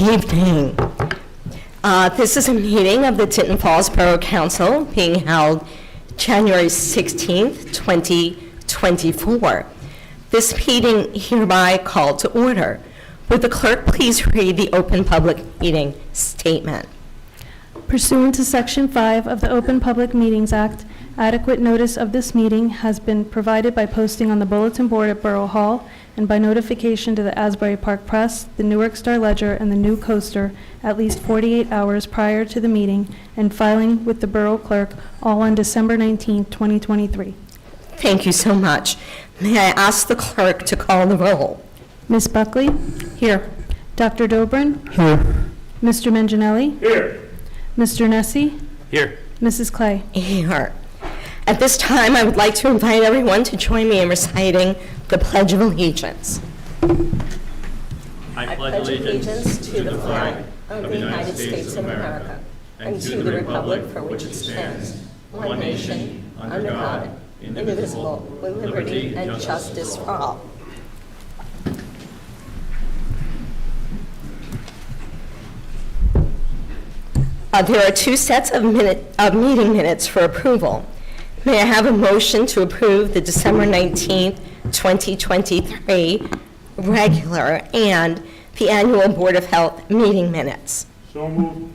evening. This is a meeting of the Tinton Falls Borough Council being held January 16th, 2024. This meeting hereby called to order. Would the clerk please read the open public meeting statement? Pursuant to Section 5 of the Open Public Meetings Act, adequate notice of this meeting has been provided by posting on the bulletin board at Borough Hall and by notification to the Asbury Park Press, the Newark Star Ledger, and the New Coaster at least 48 hours prior to the meeting and filing with the Borough Clerk, all on December 19, 2023. Thank you so much. May I ask the clerk to call the roll? Ms. Buckley? Here. Dr. Dobrin? Here. Mr. Manginelli? Here. Mr. Nessie? Here. Mrs. Clay? Here. At this time, I would like to invite everyone to join me in reciting the Pledge of Allegiance. I pledge allegiance to the flag of the United States of America and to the republic for which it stands, one nation, under God, indivisible, with liberty and justice for all. There are two sets of meeting minutes for approval. May I have a motion to approve the December 19th, 2023 regular and the annual Board of Health meeting minutes? So moved.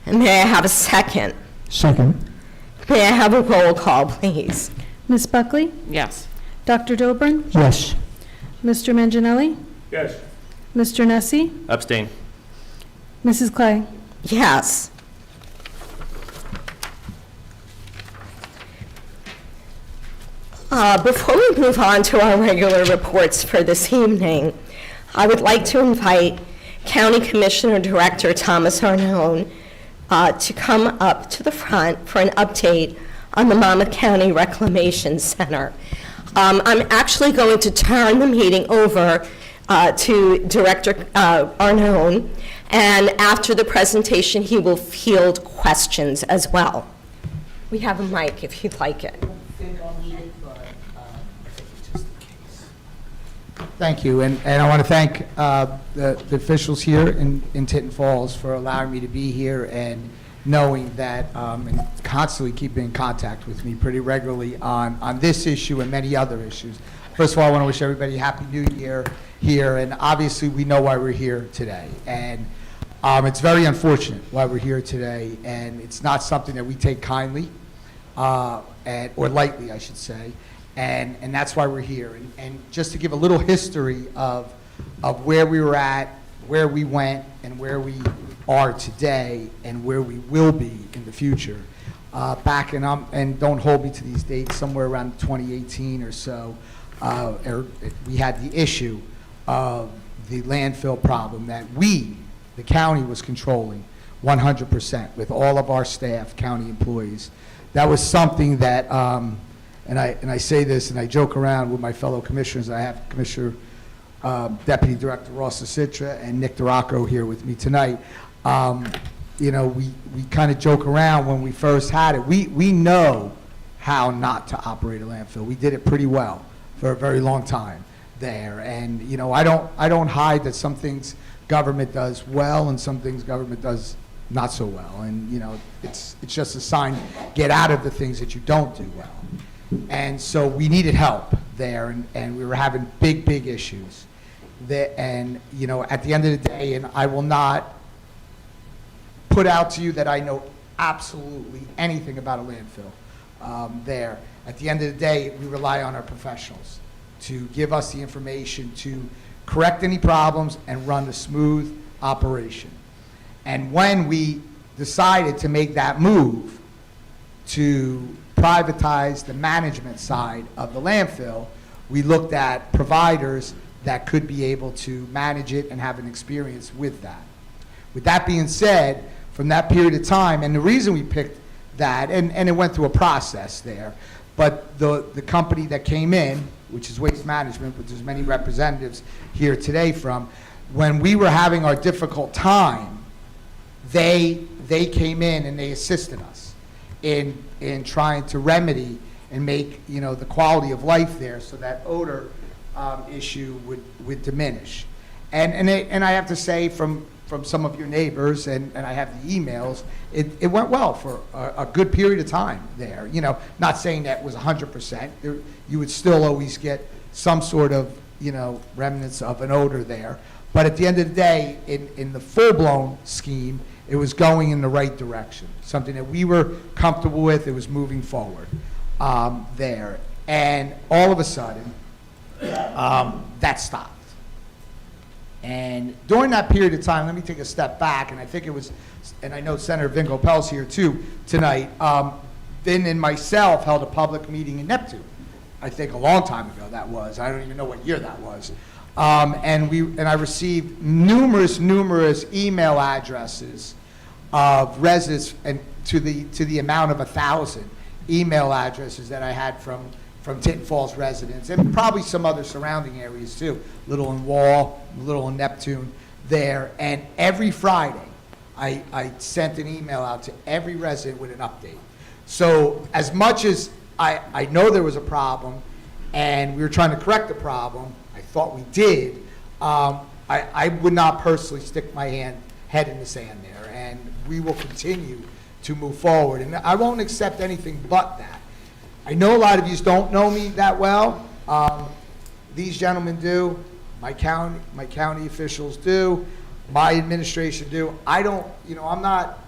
And may I have a second? Second. May I have a roll call, please? Ms. Buckley? Yes. Dr. Dobrin? Yes. Mr. Manginelli? Yes. Mr. Nessie? Abstain. Mrs. Clay? Yes. Before we move on to our regular reports for this evening, I would like to invite County Commissioner Director Thomas Arnone to come up to the front for an update on the Monmouth County Reclamation Center. I'm actually going to turn the meeting over to Director Arnone, and after the presentation, he will field questions as well. We have a mic if you'd like it. Thank you, and I want to thank the officials here in Tinton Falls for allowing me to be here and knowing that and constantly keeping in contact with me pretty regularly on this issue and many other issues. First of all, I want to wish everybody a Happy New Year here, and obviously we know why we're here today. And it's very unfortunate why we're here today, and it's not something that we take kindly, or lightly, I should say. And that's why we're here. And just to give a little history of where we were at, where we went, and where we are today, and where we will be in the future. Back in, and don't hold me to these dates, somewhere around 2018 or so, we had the issue of the landfill problem that we, the county, was controlling 100% with all of our staff, county employees. That was something that, and I say this and I joke around with my fellow commissioners. I have Commissioner Deputy Director Ross Citra and Nick DeRocco here with me tonight. You know, we kind of joke around when we first had it. We know how not to operate a landfill. We did it pretty well for a very long time there. And you know, I don't hide that some things government does well and some things government does not so well. And you know, it's just a sign, get out of the things that you don't do well. And so we needed help there, and we were having big issues. And you know, at the end of the day, and I will not put out to you that I know absolutely anything about a landfill there. At the end of the day, we rely on our professionals to give us the information to correct any problems and run a smooth operation. And when we decided to make that move to privatize the management side of the landfill, we looked at providers that could be able to manage it and have an experience with that. With that being said, from that period of time, and the reason we picked that, and it went through a process there, but the company that came in, which is Waste Management, which there's many representatives here today from, when we were having our difficult time, they came in and they assisted us in trying to remedy and make, you know, the quality of life there so that odor issue would diminish. And I have to say, from some of your neighbors, and I have the emails, it went well for a good period of time there. You know, not saying that was 100%. You would still always get some sort of, you know, remnants of an odor there. But at the end of the day, in the full-blown scheme, it was going in the right direction, something that we were comfortable with. It was moving forward there. And all of a sudden, that stopped. And during that period of time, let me take a step back, and I think it was, and I know Senator Vingo Pell's here too tonight, Vin and myself held a public meeting in Neptune. I think a long time ago that was. I don't even know what year that was. And I received numerous email addresses of residents, and to the amount of 1,000 email addresses that I had from Tinton Falls residents, and probably some other surrounding areas too, Little in Wall, Little in Neptune there. And every Friday, I sent an email out to every resident with an update. So as much as I know there was a problem, and we were trying to correct the problem, I thought we did, I would not personally stick my head in the sand there, and we will continue to move forward. And I won't accept anything but that. I know a lot of you don't know me that well. These gentlemen do. My county officials do. My administration do. I don't, you know, I'm not,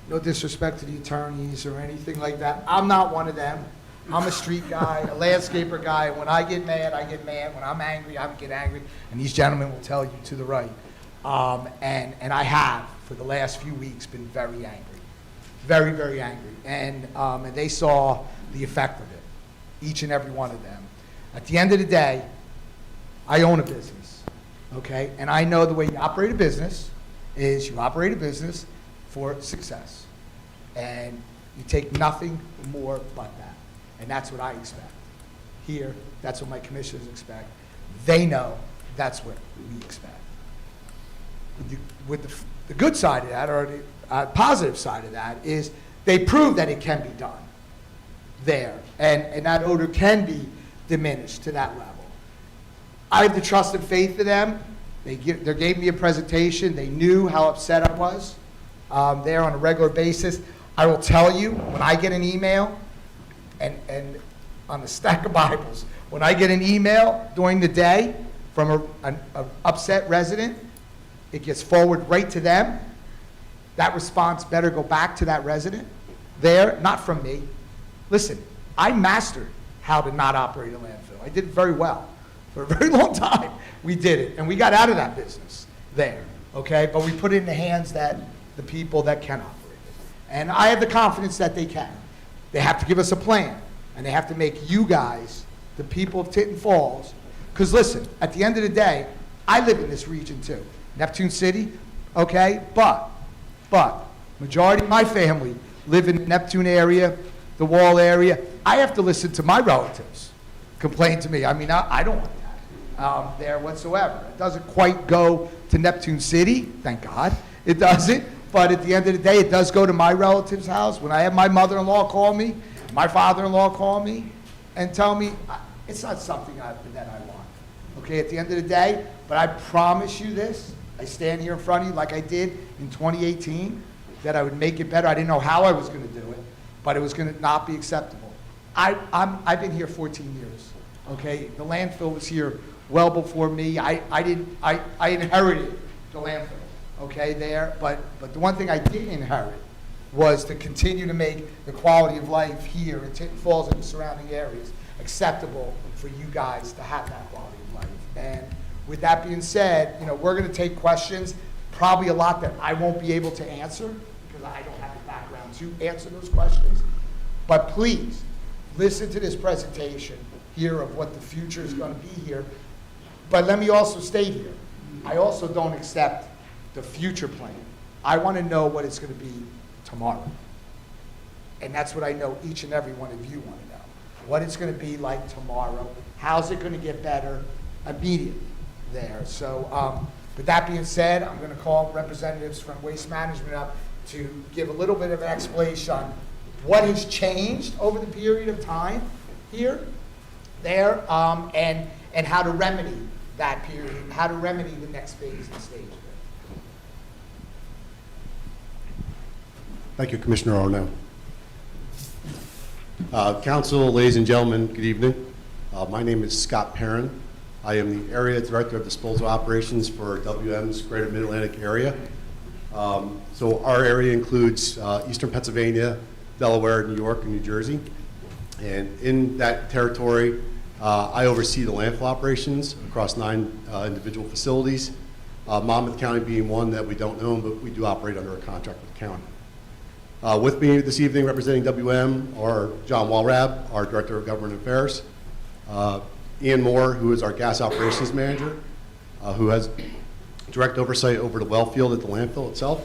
no disrespect to the attorneys or anything like that. I'm not one of them. I'm a street guy, a landscaper guy. When I get mad, I get mad. When I'm angry, I get angry. And these gentlemen will tell you to the right. And I have, for the last few weeks, been very angry. Very, very angry. And they saw the effect of it, each and every one of them. At the end of the day, I own a business, okay? And I know the way you operate a business is you operate a business for success. And you take nothing more but that. And that's what I expect. Here, that's what my commissioners expect. They know that's what we expect. With the good side of that, or the positive side of that, is they prove that it can be done there, and that odor can be diminished to that level. I have the trust and faith in them. They gave me a presentation. They knew how upset I was there on a regular basis. I will tell you, when I get an email, and on the stack of Bibles, when I get an email during the day from an upset resident, it gets forwarded right to them. That response better go back to that resident there, not from me. Listen, I mastered how to not operate a landfill. I did it very well. For a very long time, we did it, and we got out of that business there, okay? But we put it in the hands that the people that can operate it. And I have the confidence that they can. They have to give us a plan, and they have to make you guys, the people of Tinton Falls, because listen, at the end of the day, I live in this region too. Neptune City, okay? But majority of my family live in the Neptune area, the Wall area. I have to listen to my relatives complain to me. I mean, I don't want that there whatsoever. It doesn't quite go to Neptune City, thank God. It doesn't. But at the end of the day, it does go to my relative's house. When I have my mother-in-law call me, my father-in-law call me, and tell me, it's not something that I want. Okay, at the end of the day, but I promise you this, I stand here in front of you like I did in 2018, that I would make it better. I didn't know how I was going to do it, but it was going to not be acceptable. I've been here 14 years, okay? The landfill was here well before me. I inherited the landfill, okay, there. But the one thing I didn't inherit was to continue to make the quality of life here in Tinton Falls and the surrounding areas acceptable for you guys to have that quality of life. And with that being said, you know, we're going to take questions, probably a lot that I won't be able to answer because I don't have the background to answer those questions. But please, listen to this presentation here of what the future is going to be here. But let me also state here, I also don't accept the future plan. I want to know what it's going to be tomorrow. And that's what I know each and every one of you want to know. What it's going to be like tomorrow. How's it going to get better immediately there? So, with that being said, I'm going to call representatives from Waste Management up to give a little bit of an explanation on what has changed over the period of time here, there, and how to remedy that period, how to remedy the next phase and stage. Thank you, Commissioner Arno. Council, ladies and gentlemen, good evening. My name is Scott Perrin. I am the Area Director of Disposal Operations for WM's Greater Mid-Atlantic area. So our area includes Eastern Pennsylvania, Delaware, New York, and New Jersey. And in that territory, I oversee the landfill operations across 9 individual facilities, Monmouth County being one that we don't own, but we do operate under a contract with the county. With me this evening representing WM are John Walrab, our Director of Government Affairs, Ian Moore, who is our Gas Operations Manager, who has direct oversight over the well field at the landfill itself,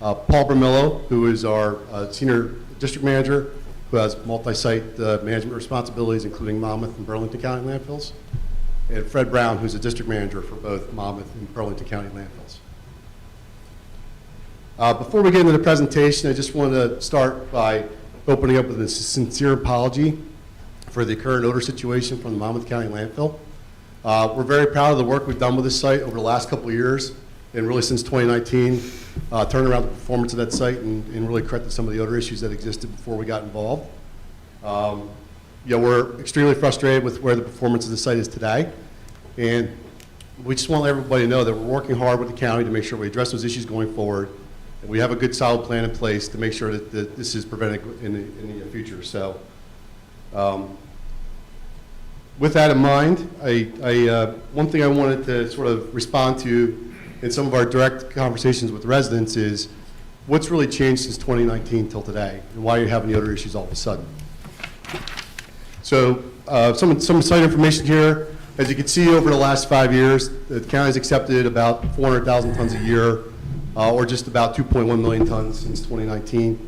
Paul Bramillo, who is our Senior District Manager, who has multi-site management responsibilities, including Monmouth and Burlington County landfills, and Fred Brown, who's a District Manager for both Monmouth and Burlington County landfills. Before we get into the presentation, I just want to start by opening up with a sincere apology for the current odor situation from the Monmouth County landfill. We're very proud of the work we've done with this site over the last couple of years, and really since 2019, turning around the performance of that site and really corrected some of the odor issues that existed before we got involved. We're extremely frustrated with where the performance of the site is today, and we just want to let everybody know that we're working hard with the county to make sure we address those issues going forward. And we have a good solid plan in place to make sure that this is prevented in the future. So with that in mind, one thing I wanted to sort of respond to in some of our direct conversations with residents is what's really changed since 2019 till today, and why you're having the odor issues all of a sudden. So some site information here. As you can see, over the last 5 years, the county's accepted about 400,000 tons a year, or just about 2.1 million tons since 2019.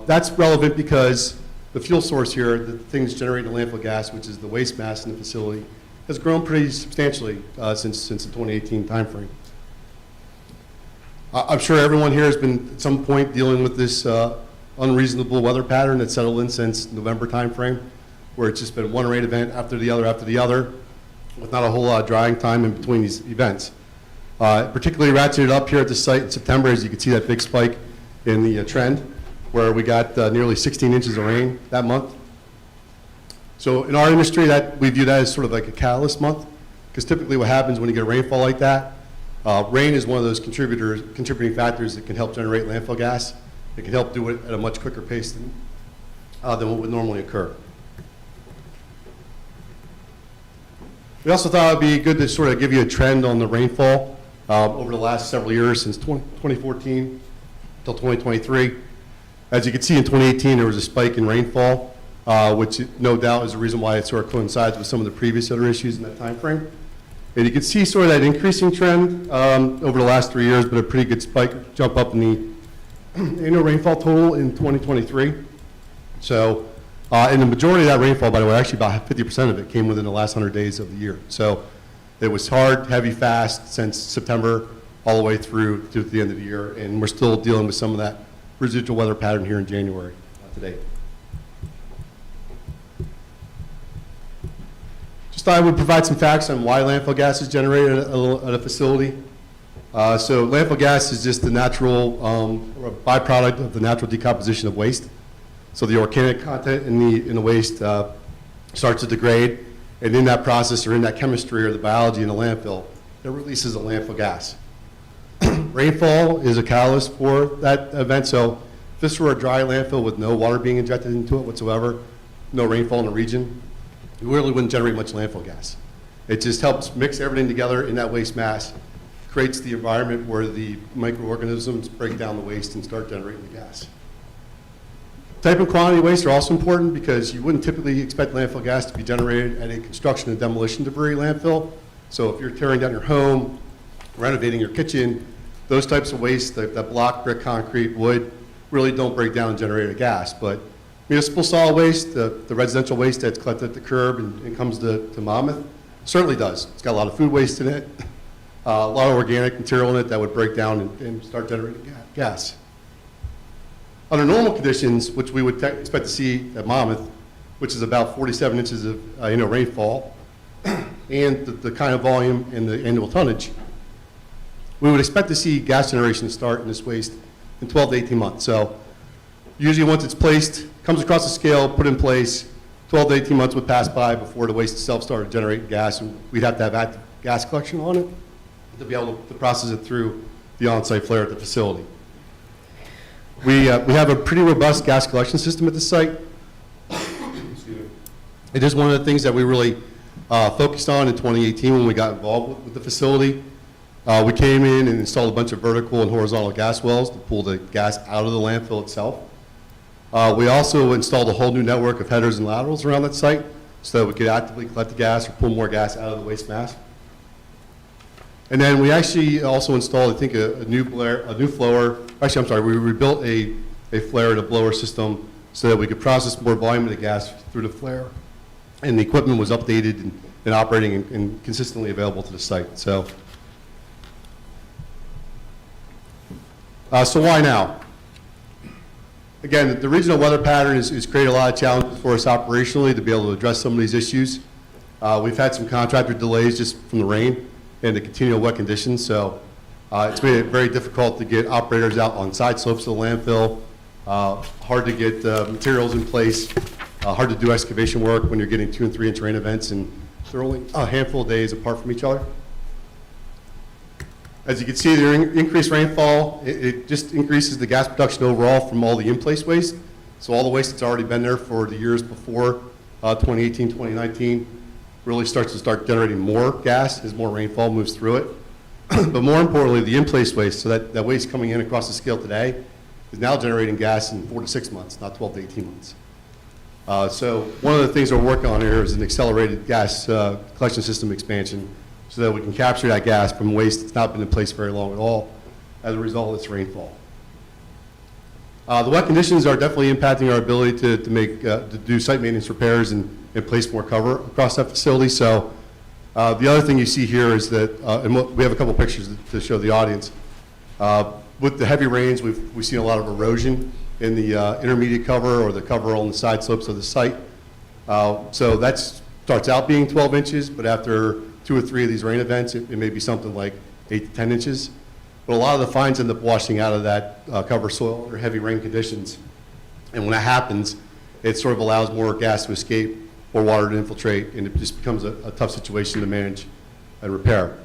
That's relevant because the fuel source here, the things generating the landfill gas, which is the waste mass in the facility, has grown pretty substantially since the 2018 timeframe. I'm sure everyone here has been at some point dealing with this unreasonable weather pattern that's settled in since November timeframe, where it's just been one rain event after the other, with not a whole lot of drying time in between these events. Particularly ratcheted up here at the site in September, as you can see that big spike in the trend, where we got nearly 16 inches of rain that month. So in our industry, we view that as sort of like a catalyst month, because typically what happens when you get a rainfall like that, rain is one of those contributing factors that can help generate landfill gas. It can help do it at a much quicker pace than what would normally occur. We also thought it would be good to sort of give you a trend on the rainfall over the last several years, since 2014 until 2023. As you can see, in 2018, there was a spike in rainfall, which no doubt is the reason why it sort of coincides with some of the previous other issues in that time frame. And you can see sort of that increasing trend over the last 3 years, but a pretty good spike, jump up in the annual rainfall total in 2023. So, and the majority of that rainfall, by the way, actually about 50% of it came within the last 100 days of the year. So it was hard, heavy, fast since September all the way through to the end of the year, and we're still dealing with some of that residual weather pattern here in January to date. Just thought I would provide some facts on why landfill gas is generated at a facility. So landfill gas is just the natural or a byproduct of the natural decomposition of waste. So the organic content in the waste starts to degrade, and in that process, or in that chemistry or the biology in the landfill, it releases a landfill gas. Rainfall is a catalyst for that event. So if this were a dry landfill with no water being injected into it whatsoever, no rainfall in the region, it really wouldn't generate much landfill gas. It just helps mix everything together in that waste mass, creates the environment where the microorganisms break down the waste and start generating the gas. Type and quantity of waste are also important, because you wouldn't typically expect landfill gas to be generated at a construction and demolition debris landfill. So if you're tearing down your home, renovating your kitchen, those types of waste, that block, brick, concrete, wood, really don't break down and generate a gas. But municipal solid waste, the residential waste that's collected at the curb and comes to Monmouth, certainly does. It's got a lot of food waste in it, a lot of organic material in it that would break down and start generating gas. Under normal conditions, which we would expect to see at Monmouth, which is about 47 inches of rainfall, and and the kind of volume and the annual tonnage, we would expect to see gas generation start in this waste in 12 to 18 months. So usually once it's placed, comes across the scale, put in place, 12 to 18 months would pass by before the waste itself started generating gas, and we'd have to have active gas collection on it to be able to process it through the on-site flare at the facility. We have a pretty robust gas collection system at the site. It is one of the things that we really focused on in 2018 when we got involved with the facility. We came in and installed a bunch of vertical and horizontal gas wells to pull the gas out of the landfill itself. We also installed a whole new network of headers and laterals around that site so that we could actively collect the gas or pull more gas out of the waste mass. And then we actually also installed, I think, a new flower. Actually, I'm sorry, we rebuilt a flare and a blower system so that we could process more volume of the gas through the flare. And the equipment was updated and operating and consistently available to the site. So why now? Again, the regional weather pattern has created a lot of challenges for us operationally to be able to address some of these issues. We've had some contractor delays just from the rain and the continual wet conditions, so it's made it very difficult to get operators out on side slopes of the landfill, hard to get materials in place, hard to do excavation work when you're getting 2 and 3 inch rain events, and they're only a handful of days apart from each other. As you can see, the increased rainfall, it just increases the gas production overall from all the in-place waste. So all the waste that's already been there for the years before 2018, 2019 really starts to generating more gas as more rainfall moves through it. But more importantly, the in-place waste, so that waste coming in across the scale today, is now generating gas in 4 to 6 months, not 12 to 18 months. So one of the things we're working on here is an accelerated gas collection system expansion so that we can capture that gas from waste that's not been in place very long at all as a result of this rainfall. The wet conditions are definitely impacting our ability to do site maintenance repairs and place more cover across that facility. So the other thing you see here is that, and we have a couple pictures to show the audience. With the heavy rains, we've seen a lot of erosion in the intermediate cover or the cover on the side slopes of the site. So that starts out being 12 inches, but after 2 or 3 of these rain events, it may be something like 8 to 10 inches. But a lot of the fines end up washing out of that cover soil under heavy rain conditions. And when that happens, it sort of allows more gas to escape or water to infiltrate, and it just becomes a tough situation to manage and repair.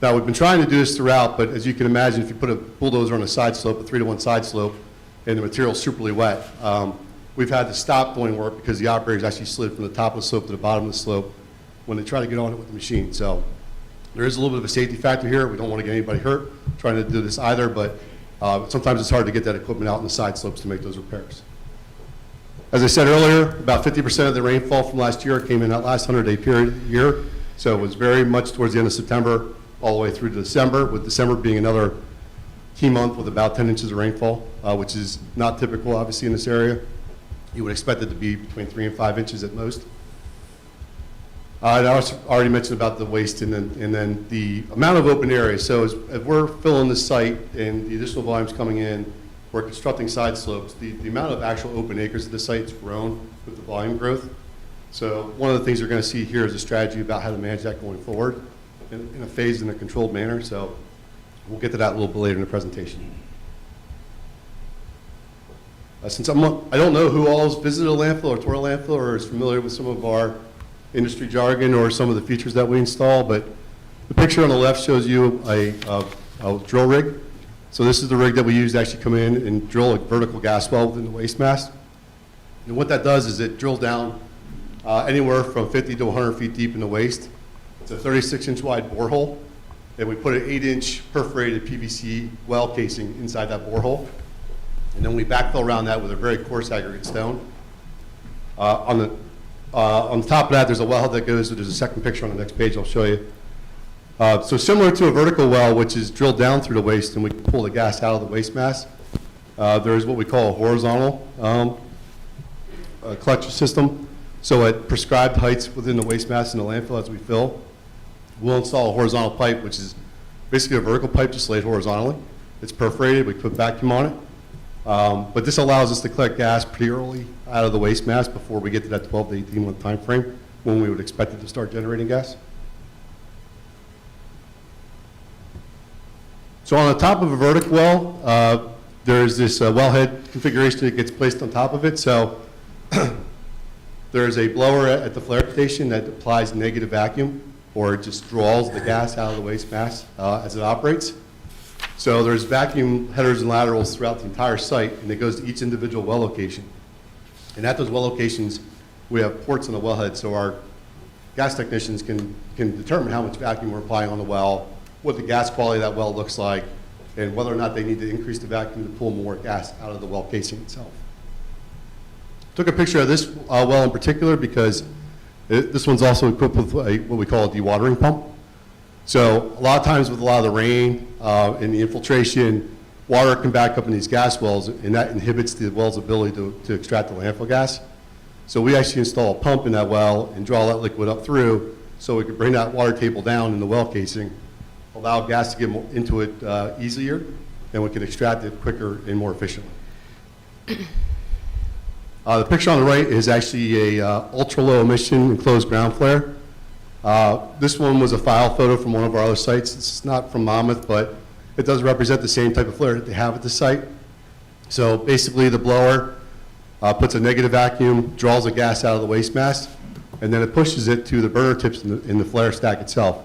Now, we've been trying to do this throughout, but as you can imagine, if you put a bulldozer on a side slope, a 3-to-1 side slope, and the material's superly wet, we've had to stop doing work because the operators actually slid from the top of the slope to the bottom of the slope when they try to get on it with the machine. So there is a little bit of a safety factor here. We don't want to get anybody hurt trying to do this either, but sometimes it's hard to get that equipment out in the side slopes to make those repairs. As I said earlier, about 50% of the rainfall from last year came in that last 100-day period of the year. So it was very much towards the end of September all the way through to December, with December being another key month with about 10 inches of rainfall, which is not typical, obviously, in this area. You would expect it to be between 3 and 5 inches at most. I already mentioned about the waste and then the amount of open areas. So as we're filling this site and the additional volumes coming in, we're constructing side slopes. The amount of actual open acres of the site's grown with the volume growth. So one of the things you're going to see here is a strategy about how to manage that going forward in a phased and a controlled manner. So we'll get to that a little bit later in the presentation. Since I don't know who all has visited a landfill or toured a landfill or is familiar with some of our industry jargon or some of the features that we install, but the picture on the left shows you a drill rig. So this is the rig that we use to actually come in and drill a vertical gas well within the waste mass. And what that does is it drills down anywhere from 50 to 100 feet deep in the waste. It's a 36-inch wide borehole, and we put an 8-inch perforated PVC well casing inside that borehole. And then we backfill around that with a very coarse aggregate stone. On the top of that, there's a wellhead that goes, so there's a second picture on the next page I'll show you. So similar to a vertical well, which is drilled down through the waste and we can pull the gas out of the waste mass, there is what we call a horizontal collection system. So at prescribed heights within the waste mass in the landfill as we fill, we'll install a horizontal pipe, which is basically a vertical pipe just laid horizontally. It's perforated, we put vacuum on it. But this allows us to collect gas pretty early out of the waste mass before we get to that 12 to 18 month time frame when we would expect it to start generating gas. So on the top of a vertical well, there's this wellhead configuration that gets placed on top of it. So there's a blower at the flare station that applies negative vacuum, or it just draws the gas out of the waste mass as it operates. So there's vacuum headers and laterals throughout the entire site, and it goes to each individual well location. And at those well locations, we have ports on the wellhead, so our gas technicians can determine how much vacuum we're applying on the well, what the gas quality of that well looks like, and whether or not they need to increase the vacuum to pull more gas out of the well casing itself. Took a picture of this well in particular because this one's also equipped with what we call a dewatering pump. So a lot of times with a lot of the rain and the infiltration, water can back up in these gas wells, and that inhibits the well's ability to extract the landfill gas. So we actually install a pump in that well and draw that liquid up through so we can bring that water table down in the well casing, allow gas to get into it easier, and we can extract it quicker and more efficiently. The picture on the right is actually a ultra-low emission enclosed ground flare. This one was a file photo from one of our other sites. It's not from Monmouth, but it does represent the same type of flare that they have at the site. So basically the blower puts a negative vacuum, draws the gas out of the waste mass, and then it pushes it to the burner tips in the flare stack itself.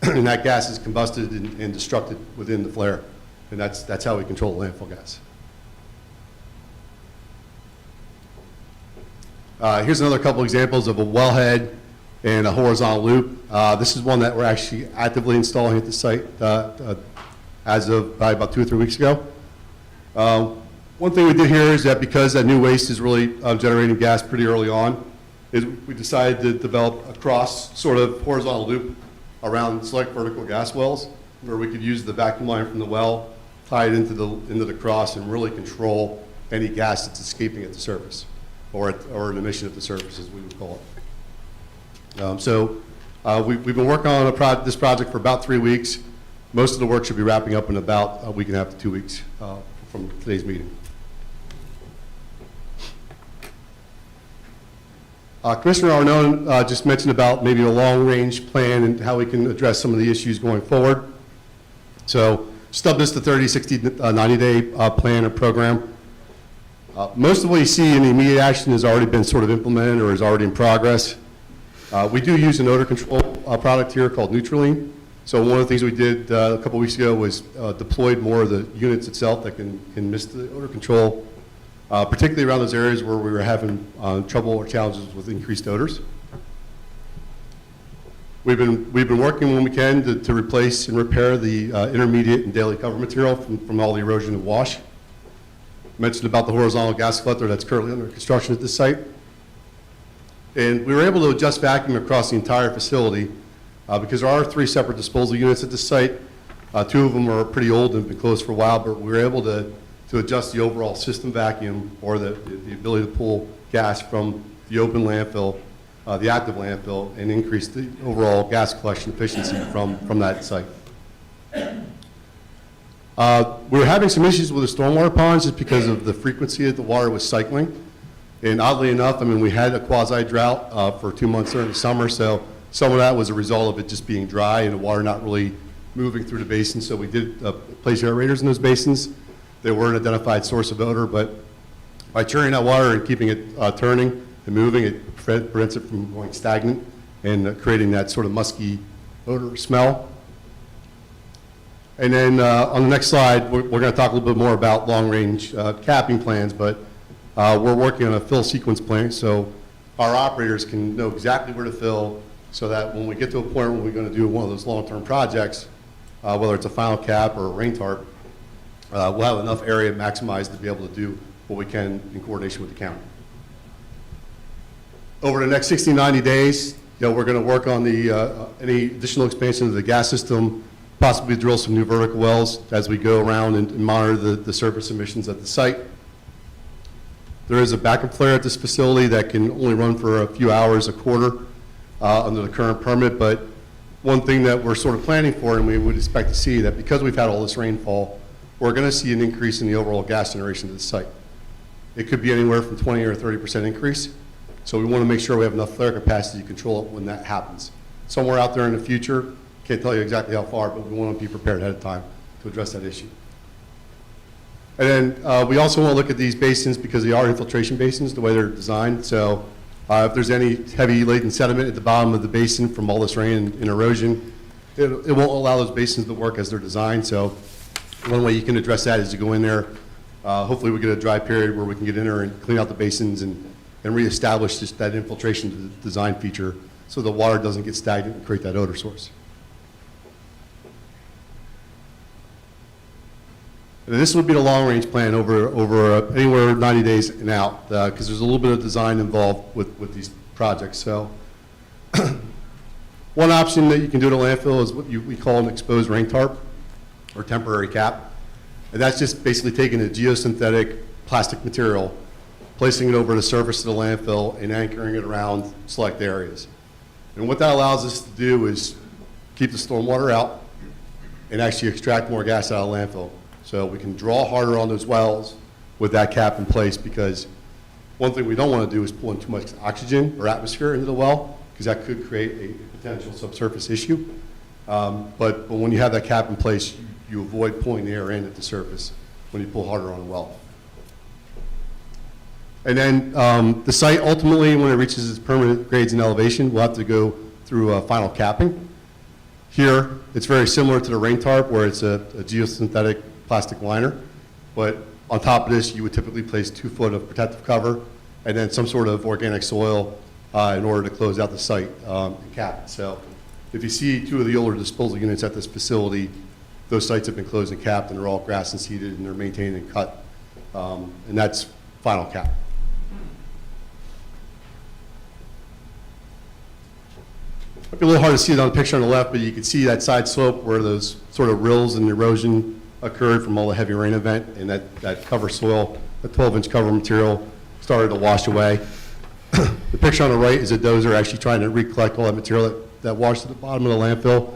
And that gas is combusted and destructed within the flare. And that's how we control the landfill gas. Here's another couple examples of a wellhead and a horizontal loop. This is one that we're actually actively installing at the site as of probably about 2 or 3 weeks ago. One thing we did here is that because that new waste is really generating gas pretty early on, is we decided to develop a cross sort of horizontal loop around select vertical gas wells where we could use the vacuum line from the well, tie it into the cross, and really control any gas that's escaping at the surface, or an emission at the surface, as we would call it. We've been working on this project for about 3 weeks. Most of the work should be wrapping up in about a week and a half to 2 weeks from today's meeting. Commissioner Arnone just mentioned about maybe a long-range plan and how we can address some of the issues going forward. So stub this to 30, 60, 90-day plan or program. Most of what you see in the immediate action has already been sort of implemented or is already in progress. We do use an odor control product here called Neutralene. So one of the things we did a couple weeks ago was deployed more of the units itself that can miss the odor control, particularly around those areas where we were having trouble or challenges with increased odors. We've been working when we can to replace and repair the intermediate and daily cover material from all the erosion and wash. Mentioned about the horizontal gas collector that's currently under construction at this site. And we were able to adjust vacuum across the entire facility because there are 3 separate disposal units at the site. 2 of them are pretty old and have been closed for a while, but we were able to adjust the overall system vacuum, or the ability to pull gas from the open landfill, the active landfill, and increase the overall gas collection efficiency from that site. We were having some issues with the stormwater ponds just because of the frequency that the water was cycling. And oddly enough, I mean, we had a quasi-drought for 2 months during the summer, so some of that was a result of it just being dry and the water not really moving through the basin. So we did place aerators in those basins. They were an identified source of odor, but by churning that water and keeping it turning and moving, it prevents it from going stagnant and creating that sort of musky odor smell. And then on the next slide, we're going to talk a little bit more about long-range capping plans, but we're working on a fill sequence plan, so our operators can know exactly where to fill, so that when we get to a point where we're going to do one of those long-term projects, whether it's a final cap or a rain tarp, we'll have enough area maximized to be able to do what we can in coordination with the county. Over the next 60, 90 days, we're going to work on the any additional expansion of the gas system, possibly drill some new vertical wells as we go around and monitor the surface emissions at the site. There is a backup flare at this facility that can only run for a few hours a quarter under the current permit, but one thing that we're sort of planning for, and we would expect to see, that because we've had all this rainfall, we're going to see an increase in the overall gas generation at the site. It could be anywhere from 20 or 30% increase, so we want to make sure we have enough flare capacity to control it when that happens. Somewhere out there in the future, can't tell you exactly how far, but we want to be prepared ahead of time to address that issue. And then we also want to look at these basins because they are infiltration basins, the way they're designed. So if there's any heavy laden sediment at the bottom of the basin from all this rain and erosion, it won't allow those basins to work as they're designed. So one way you can address that is to go in there. Hopefully we get a dry period where we can get in there and clean out the basins and reestablish just that infiltration design feature so the water doesn't get stagnant and create that odor source. And this would be the long-range plan over anywhere 90 days and out, because there's a little bit of design involved with these projects. So one option that you can do to landfill is what we call an exposed rain tarp or temporary cap. And that's just basically taking a geosynthetic plastic material, placing it over the surface of the landfill, and anchoring it around select areas. And what that allows us to do is keep the stormwater out and actually extract more gas out of the landfill. So we can draw harder on those wells with that cap in place, because one thing we don't want to do is pull in too much oxygen or atmosphere into the well, because that could create a potential subsurface issue. But when you have that cap in place, you avoid pulling the air in at the surface when you pull harder on a well. And then the site ultimately, when it reaches its permanent grades and elevation, will have to go through final capping. Here, it's very similar to the rain tarp, where it's a geosynthetic plastic liner, but on top of this, you would typically place 2 foot of protective cover and then some sort of organic soil in order to close out the site and cap it. So if you see 2 of the older disposal units at this facility, those sites have been closed and capped, and they're all grass and seeded, and they're maintained and cut, and that's final cap. Might be a little hard to see it on the picture on the left, but you can see that side slope where those sort of rills and erosion occurred from all the heavy rain event, and that cover soil, the 12-inch cover material, started to wash away. The picture on the right is a dozer actually trying to recollect all that material that washed at the bottom of the landfill,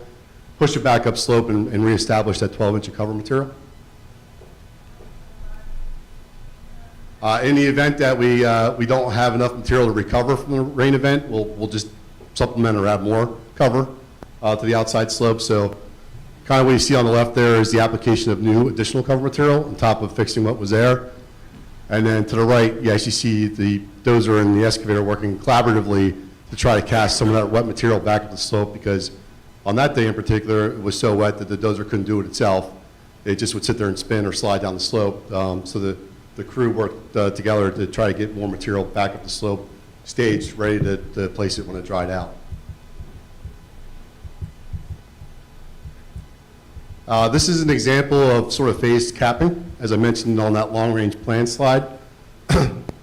push it back up slope, and reestablish that 12-inch of cover material. In the event that we don't have enough material to recover from the rain event, we'll just supplement or add more cover to the outside slope. So kind of what you see on the left there is the application of new additional cover material on top of fixing what was there. And then to the right, you actually see the dozer and the excavator working collaboratively to try to cast some of that wet material back up the slope, because on that day in particular, it was so wet that the dozer couldn't do it itself. It just would sit there and spin or slide down the slope. So the crew worked together to try to get more material back up the slope, staged, ready to place it when it dried out. This is an example of sort of phased capping, as I mentioned on that long-range plan slide.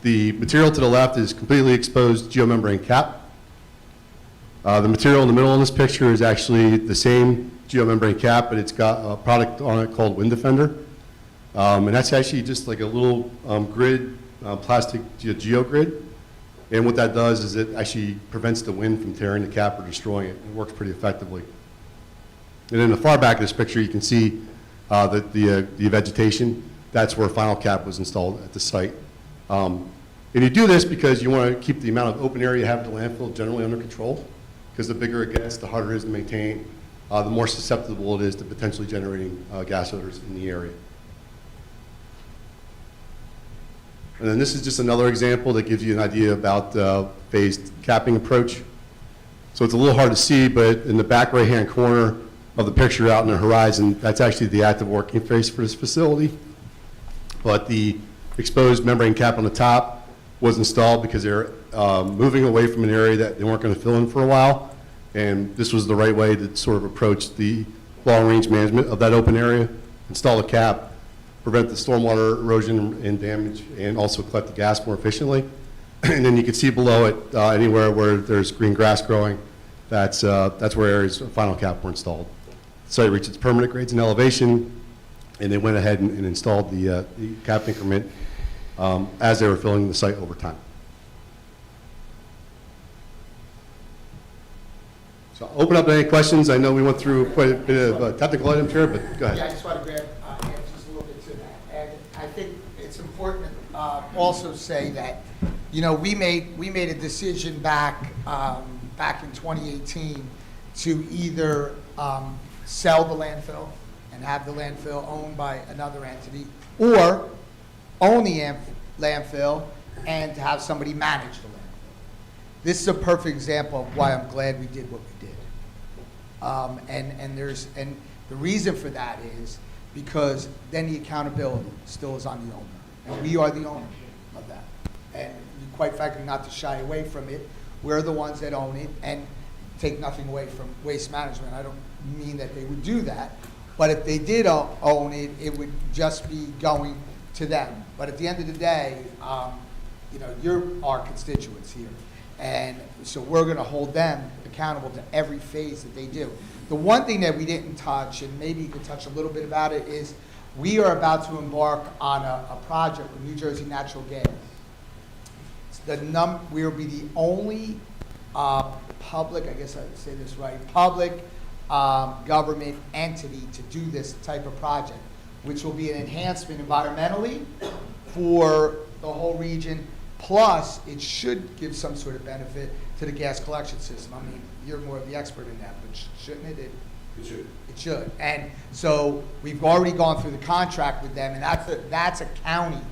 The material to the left is completely exposed geomembrane cap. The material in the middle in this picture is actually the same geomembrane cap, but it's got a product on it called Wind Defender. And that's actually just like a little grid, plastic geogrid. And what that does is it actually prevents the wind from tearing the cap or destroying it. It works pretty effectively. And in the far back of this picture, you can see the vegetation. That's where final cap was installed at the site. And you do this because you want to keep the amount of open area you have at the landfill generally under control, because the bigger it gets, the harder it is to maintain, the more susceptible it is to potentially generating gas odors in the area. And then this is just another example that gives you an idea about the phased capping approach. So it's a little hard to see, but in the back right-hand corner of the picture out in the horizon, that's actually the active working phase for this facility. But the exposed membrane cap on the top was installed because they're moving away from an area that they weren't going to fill in for a while. And this was the right way to sort of approach the long-range management of that open area, install a cap, prevent the stormwater erosion and damage, and also collect the gas more efficiently. And then you can see below it, anywhere where there's green grass growing, that's where areas of final cap were installed. The site reached its permanent grades and elevation, and they went ahead and installed the cap increment as they were filling the site over time. So I'll open up to any questions. I know we went through quite a bit of technical items here, but go ahead. Yeah, I just want to grab answers a little bit to that. And I think it's important to also say that, you know, we made a decision back in 2018 to either sell the landfill and have the landfill owned by another entity, or own the landfill and to have somebody manage the landfill. This is a perfect example of why I'm glad we did what we did. And the reason for that is because then the accountability still is on the owner, and we are the owner of that. And quite frankly, not to shy away from it, we're the ones that own it, and take nothing away from Waste Management. I don't mean that they would do that, but if they did own it, it would just be going to them. But at the end of the day, you're our constituents here, and so we're going to hold them accountable to every phase that they do. The one thing that we didn't touch, and maybe you could touch a little bit about it, is we are about to embark on a project with New Jersey Natural Gas. We will be the only public, I guess I would say this right, public government entity to do this type of project, which will be an enhancement environmentally for the whole region, plus it should give some sort of benefit to the gas collection system. I mean, you're more of the expert in that, but shouldn't it? It should. It should. And so we've already gone through the contract with them, and that's a county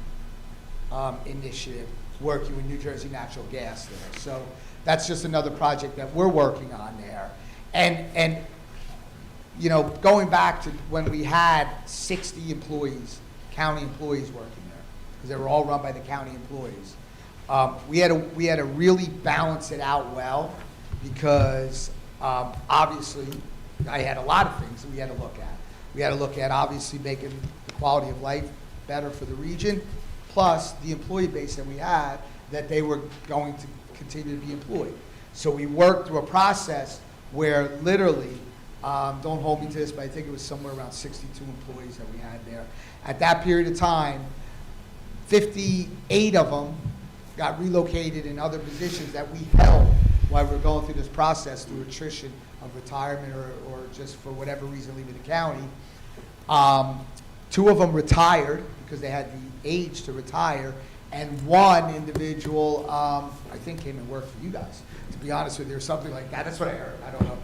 initiative working with New Jersey Natural Gas there. So that's just another project that we're working on there. And going back to when we had 60 employees, county employees working there, because they were all run by the county employees. We had to really balance it out well, because obviously I had a lot of things that we had to look at. We had to look at obviously making the quality of life better for the region, plus the employee base that we had, that they were going to continue to be employed. So we worked through a process where literally, don't hold me to this, but I think it was somewhere around 62 employees that we had there. At that period of time, 58 of them got relocated in other positions that we held while we were going through this process through attrition of retirement or just for whatever reason leaving the county. 2 of them retired because they had the age to retire, and 1 individual, I think, came and worked for you guys. To be honest with you, or something like that. That's what I heard. I don't know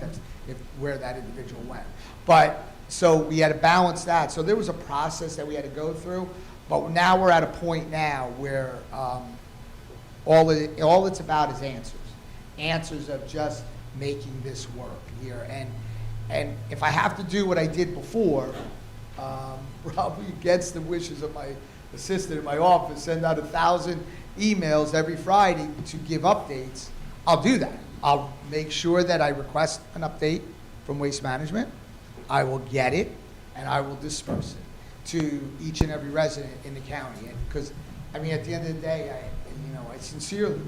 where that individual went. But so we had to balance that. So there was a process that we had to go through. But now we're at a point now where all it's about is answers of just making this work here. And if I have to do what I did before, probably against the wishes of my assistant in my office, send out 1,000 emails every Friday to give updates, I'll do that. I'll make sure that I request an update from Waste Management. I will get it, and I will disperse it to each and every resident in the county. Because, I mean, at the end of the day, I sincerely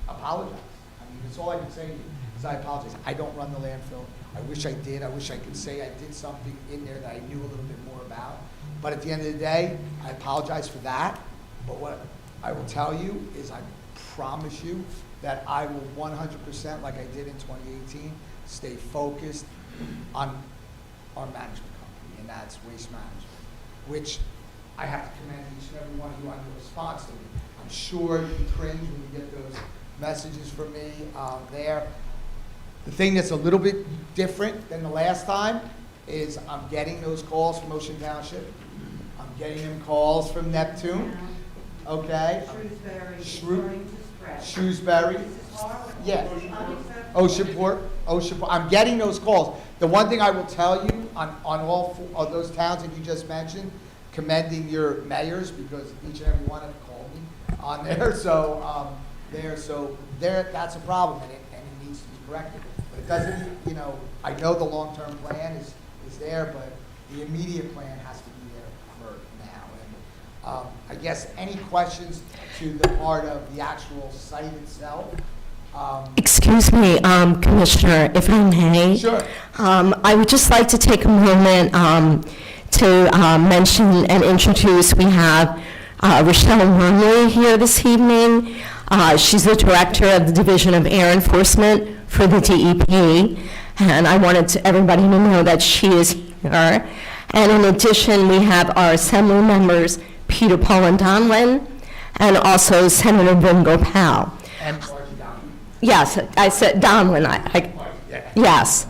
apologize. I mean, that's all I can say to you is I apologize. I don't run the landfill. I wish I did. I wish I could say I did something in there that I knew a little bit more about. But at the end of the day, I apologize for that. But what I will tell you is I promise you that I will 100%, like I did in 2018, stay focused on our management company, and that's Waste Management, which I have to commend each and every one of you on your response to me. I'm sure you cringe when you get those messages from me there. The thing that's a little bit different than the last time is I'm getting those calls from Ocean Township. I'm getting them calls from Neptune. Okay? Shrewsbury. Yeah. Oceanport. I'm getting those calls. The one thing I will tell you on all 4 of those towns that you just mentioned, commending your mayors, because each and every one of them called me on there. So that's a problem, and it needs to be corrected. But it doesn't, I know the long-term plan is there, but the immediate plan has to be there for now. And I guess any questions to the part of the actual site itself? Excuse me, Commissioner, if I may. Sure. I would just like to take a moment to mention and introduce, we have Rochelle Wormley here this evening. She's the Director of the Division of Air Enforcement for the DEP, and I wanted everybody to know that she is here. And in addition, we have our Assembly members, Peter Paul and Donlin, and also Senator Vin Gopal. And Margie Donlin. Yes, I said Donlin. Yes.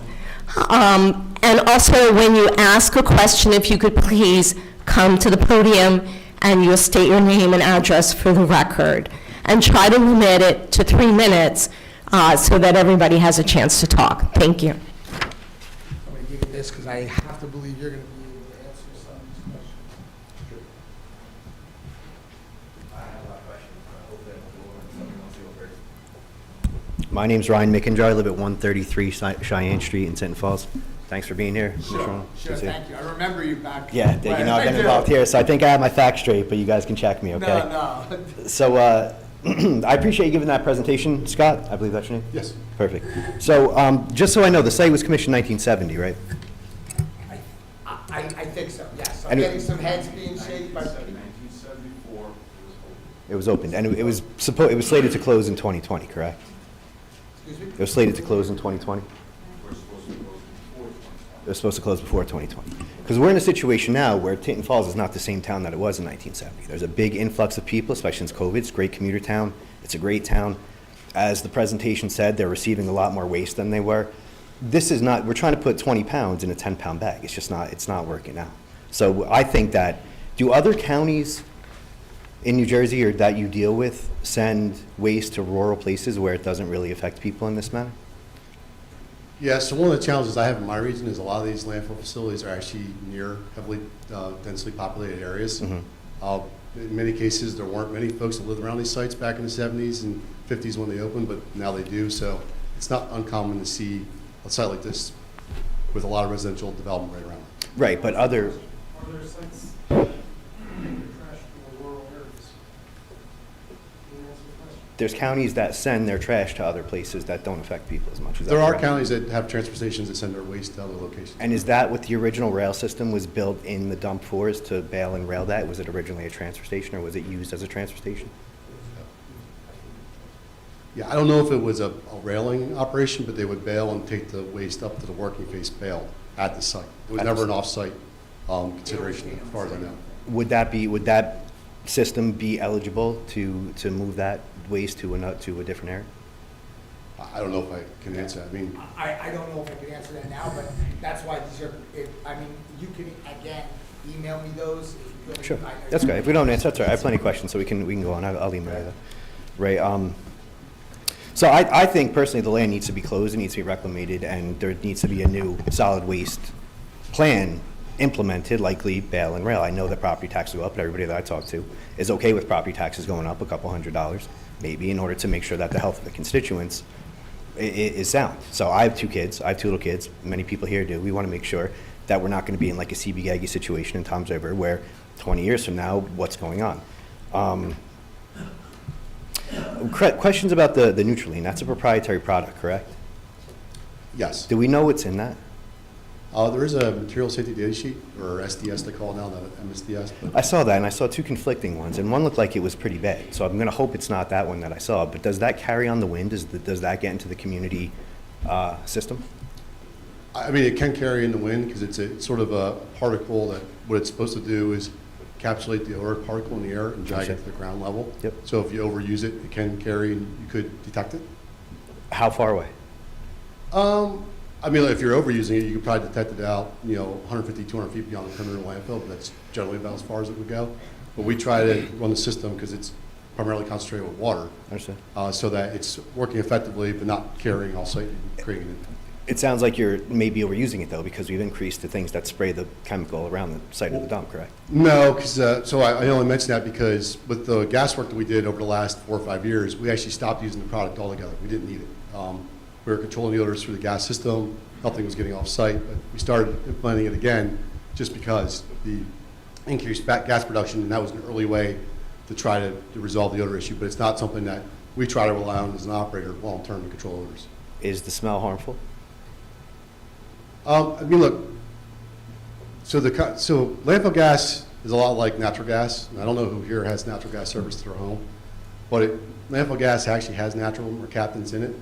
And also, when you ask a question, if you could please come to the podium and you'll state your name and address for the record. And try to limit it to 3 minutes so that everybody has a chance to talk. Thank you. I'm going to give you this because I have to believe you're going to be able to answer some of these questions. My name's Ryan Mickinger. I live at 133 Cheyenne Street in Tinton Falls. Thanks for being here, Mr. Ron. Sure, thank you. I remember you back. Yeah, you know, I've been involved here, so I think I have my facts straight, but you guys can check me, okay? No. So, I appreciate you giving that presentation, Scott. I believe that's your name? Yes. Perfect. So, just so I know, the site was commissioned 1970, right? I think so, yes. I'm And getting some heads being shaken by. 1974, It was opened, and it was slated to close in 2020, correct? Excuse me? It was slated to close in 2020? we're supposed to close before 2020. It was supposed to close before 2020. Because we're in a situation now where Tinton Falls is not the same town that it was in 1970. There's a big influx of people, especially since COVID. It's a great commuter town. It's a great town. As the presentation said, they're receiving a lot more waste than they were. This is not, we're trying to put 20 pounds in a 10-pound bag. It's just not, it's not working out. So I think that, do other counties in New Jersey or that you deal with send waste to rural places where it doesn't really affect people in this manner? Yeah, so one of the challenges I have in my region is a lot of these landfill facilities are actually near heavily densely populated areas. In many cases, there weren't many folks that lived around these sites back in the 70s and 50s when they opened, but now they do. So it's not uncommon to see a site like this with a lot of residential development right around it. Right, but other, Are there sites taking trash from the rural areas? Can you answer the question? there's counties that send their trash to other places that don't affect people as much. Is that There are correct? counties that have transfer stations that send their waste to other locations. And is that what the original rail system was built in the dump for, is to bail and rail that? Was it originally a transfer station, or was it used as a transfer station? Yeah, I don't know if it was a railing operation, but they would bail and take the waste up to the working face bail at the site. It was At the never an site. off-site consideration, as far as I know. Would that system be eligible to move that waste to a different area? I don't know if I can answer that. I mean, I don't know if I can answer that now, but that's why these are, you can, again, email me those if you could. Sure, that's good. If we don't answer, that's all right. I have plenty of questions, so we can go on. I'll email you that. Right, so I think personally the land needs to be closed, it needs to be reclamated, and there needs to be a new solid waste plan implemented, likely bail and rail. I know that property taxes go up, but everybody that I talk to is okay with property taxes going up a couple $100s, maybe, in order to make sure that the health of the constituents is sound. So I have 2 kids, I have 2 little kids, many people here do. We want to make sure that we're not going to be in like a CB-GAGI situation in Tom's River where 20 years from now, what's going on? Questions about the Nutriline. That's a proprietary product, correct? yes. Do we know what's in that? There is a material safety data sheet, or SDS they call it now, not MSDS. But I saw that, and I saw 2 conflicting ones, and one looked like it was pretty bad. So I'm going to hope it's not that one that I saw. But does that carry on the wind? Does that get into the community system? I mean, it can carry in the wind because it's sort of a particle that what it's supposed to do is encapsulate the odor particle in the air and drag it to the ground level. Yep. So if you overuse it, it can carry and you could detect it. How far away? I mean, if you're overusing it, you could probably detect it out, 150, 200 feet beyond the perimeter landfill, but that's generally about as far as it would go. But we try to run the system because it's primarily concentrated with water, Understood. so that it's working effectively but not carrying all site and creating it. It sounds like you're maybe overusing it, though, because we've increased the things that spray the chemical around the site of the dump, correct? No, because, so I only mention that because with the gas work that we did over the last 4 or 5 years, we actually stopped using the product altogether. We didn't need it. We were controlling the odors through the gas system. Nothing was getting off site, but we started implementing it again just because the increased gas production, and that was an early way to try to resolve the odor issue. But it's not something that we try to rely on as an operator long-term to control odors. Is the smell harmful? I mean, look, so landfill gas is a lot like natural gas. And I don't know who here has natural gas service to their home, but landfill gas actually has natural mercaptans in it,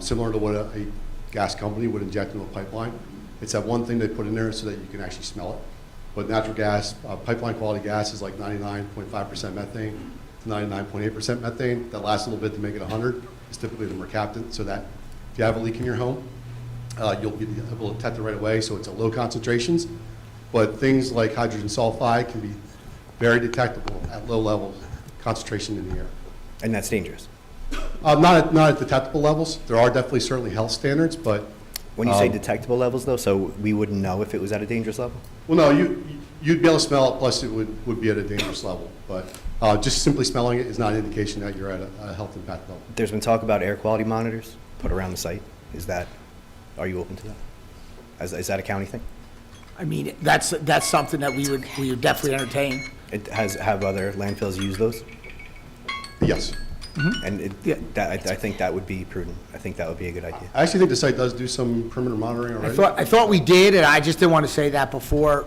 similar to what a gas company would inject into a pipeline. It's that one thing they put in there so that you can actually smell it. But natural gas, pipeline quality gas is like 99.5% methane to 99.8% methane. That lasts a little bit to make it 100. It's typically the mercaptan, so that if you have a leak in your home, you'll be able to detect it right away, so it's at low concentrations. But things like hydrogen sulfide can be very detectable at low levels, concentration in the air. And that's dangerous. Not at detectable levels. There are definitely certainly health standards, but, When you say detectable levels, though, so we wouldn't know if it was at a dangerous level? well, no, you'd be able to smell it, plus it would be at a dangerous level. But just simply smelling it is not an indication that you're at a health impact level. There's been talk about air quality monitors put around the site. Are you open to that? Is that a county thing? I mean, that's something that we would definitely entertain. Have other landfills used those? Yes. And I think that would be prudent. I think that would be a good idea. I actually think the site does do some perimeter monitoring already. I thought we did, and I just didn't want to say that before,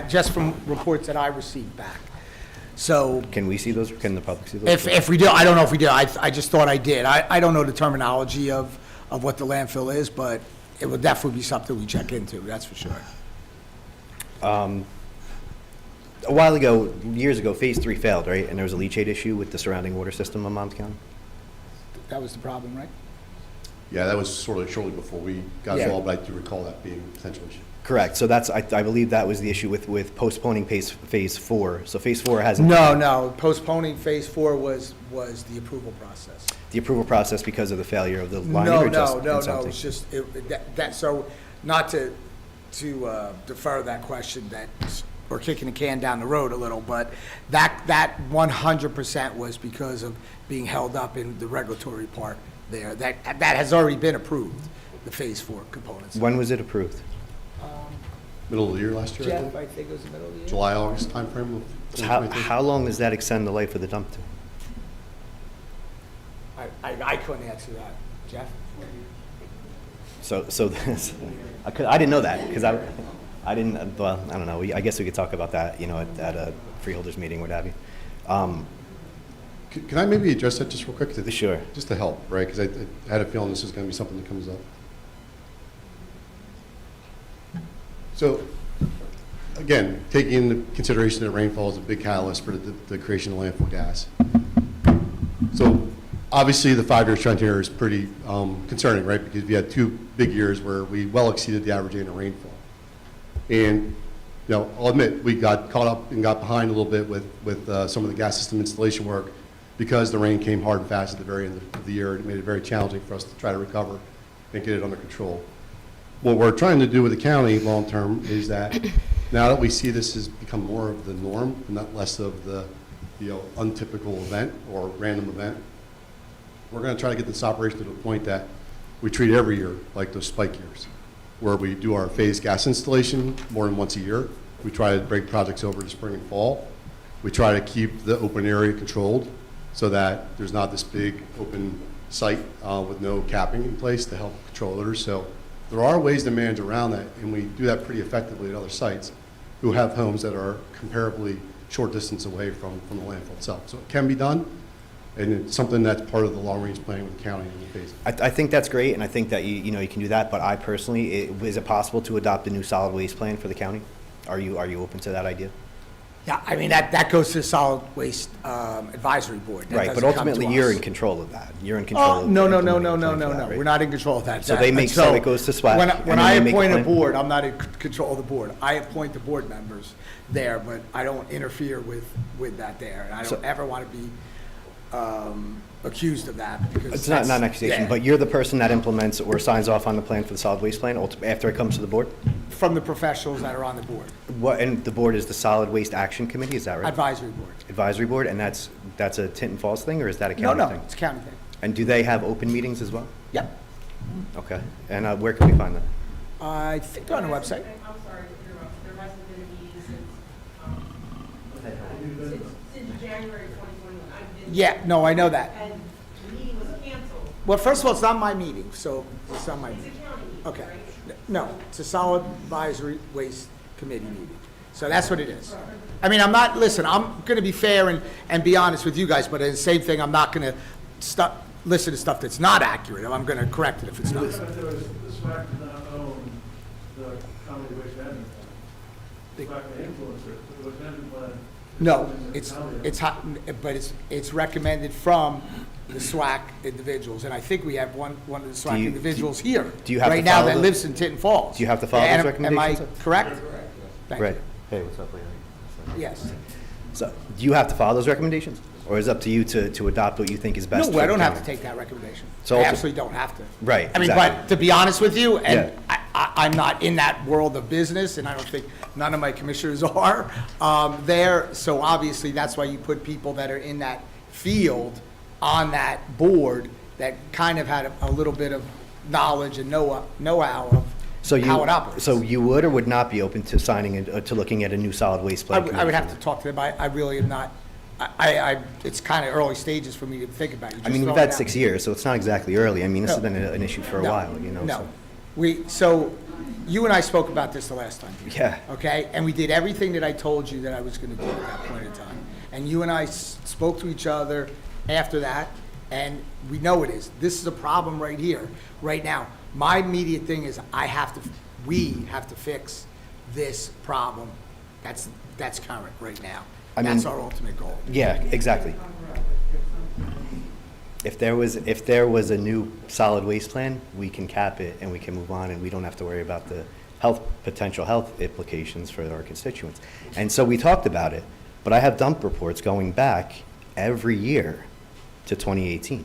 just from reports that I received back. So Can we see those, or can the public see those? if we do, I don't know if we did. I just thought I did. I don't know the terminology of what the landfill is, but it would definitely be something we check into, that's for sure. A while ago, years ago, Phase 3 failed, right? And there was a leachate issue with the surrounding water system of Monmouth County? That was the problem, right? Yeah, that was sort of shortly before we got Yeah. involved, but I do recall that being a potential issue. Correct. So I believe that was the issue with postponing Phase 4. So Phase 4 hasn't. No, postponing Phase 4 was the approval process. The approval process because of the failure of the lining, or just in No, something? it's just, so, not to defer that question, that we're kicking the can down the road a little, but that 100% was because of being held up in the regulatory part there. That has already been approved, the Phase 4 components. When was it approved? Middle of the year last year, I Jeff, think? I think it was the middle of the year. July, August timeframe of So how 2023. how long does that extend the life of the dump to? I couldn't answer that. Jeff? So this, I didn't know that, because I didn't, well, I don't know, I guess we could talk about that, at a freeholders meeting, what have you. Can I maybe address that just real quick? Sure. Just to help, right? Because I had a feeling this was going to be something that comes up. So, again, taking into consideration that rainfall is a big catalyst for the creation of landfill gas. So, obviously, the 5-year trend here is pretty concerning, right? Because we had 2 big years where we well exceeded the average annual rainfall. And, I'll admit, we got caught up and got behind a little bit with some of the gas system installation work because the rain came hard and fast at the very end of the year. It made it very challenging for us to try to recover and get it under control. What we're trying to do with the county long-term is that now that we see this has become more of the norm and not less of the untypical event or random event, we're going to try to get this operation to the point that we treat every year like those spike years, where we do our phased gas installation more than once a year. We try to break projects over to spring and fall. We try to keep the open area controlled so that there's not this big open site with no capping in place to help control odors. So there are ways to manage around that, and we do that pretty effectively at other sites who have homes that are comparably short distance away from the landfill itself. So it can be done, and it's something that's part of the long-range plan with the county and the phase. I think that's great, and I think that you can do that, but I personally, is it possible to adopt a new solid waste plan for the county? Are you open to that idea? Yeah, I mean, that goes to the Solid Waste Advisory Board. That Right, but doesn't come to ultimately, you're us. in control of that. You're in control Oh, of. no, implementing a plan for that, no. right? We're not in control of that. So they make, so it goes to SWAT, When and then I they make a appoint a plan? board, I'm not in control of the board. I appoint the board members there, but I don't interfere with that there. And I So- don't ever want to be accused of that because It's not an accusation, yeah. but you're the person that implements or signs off on the plan for the solid waste plan after it comes to the board? From the professionals that are on the board, And the board is the Solid Waste Action Committee, is that right? advisory board. Advisory board, and that's a Tinton Falls thing, or is that a No, county thing? it's a county thing. And do they have open meetings as well? Yep. Okay, and where can we find that? I think they're on the website. I'm sorry to interrupt, there hasn't been a meeting since January 2021. I've been. Yeah, no, I know that. And the meeting was canceled. Well, first of all, it's not my meeting, so it's not my It's a meeting. county meeting, Okay. right? No, it's a Solid Advisory Waste Committee meeting. So that's what it is. I mean, I'm not, listen, I'm going to be fair and be honest with you guys, but the same thing, I'm not going to listen to stuff that's not accurate. I'm going to correct it if it's not. But there was, the SWAC did not own the county waste management plan. SWAC may influence it, but the waste management plan. No, it's hot, but it's recommended from the SWAC individuals, and I think we have one of the SWAC Do you- individuals here do you have right to now follow that the- lives in Tinton Falls. Do you have to follow those Am I recommendations? correct? Thank Right. you. Hey, what's up, Larry? Yes. So, do you have to follow those recommendations? Or is it up to you to adopt what you think is best? No, for I the don't have to county? take that recommendation. So I also- absolutely don't have to. Right, I mean, exactly. but to be honest with you, and Yeah. I'm not in that world of business, and I don't think none of my commissioners are there, so obviously, that's why you put people that are in that field on that board that kind of had a little bit of knowledge and know-how of So how it operates. So you would or would not be open to signing, to looking at a new solid waste I plan? would have to talk to them. I really am not, it's kind of early stages for me to think about. You're I just mean, we've throwing had it out. 6 years, so it's not exactly early. I mean, this has No. been an issue for a No, while, you know? No. so- So you and I spoke about this the last time. Yeah. Okay? And we did everything that I told you that I was going to do at that point in time. And you and I spoke to each other after that, and we know it is. This is a problem right here, right now. My immediate thing is we have to fix this problem that's current right now. I mean- That's our ultimate goal. Yeah, exactly. If there was a new solid waste plan, we can cap it and we can move on, and we don't have to worry about the potential health implications for our constituents. And so we talked about it, but I have dump reports going back every year to 2018.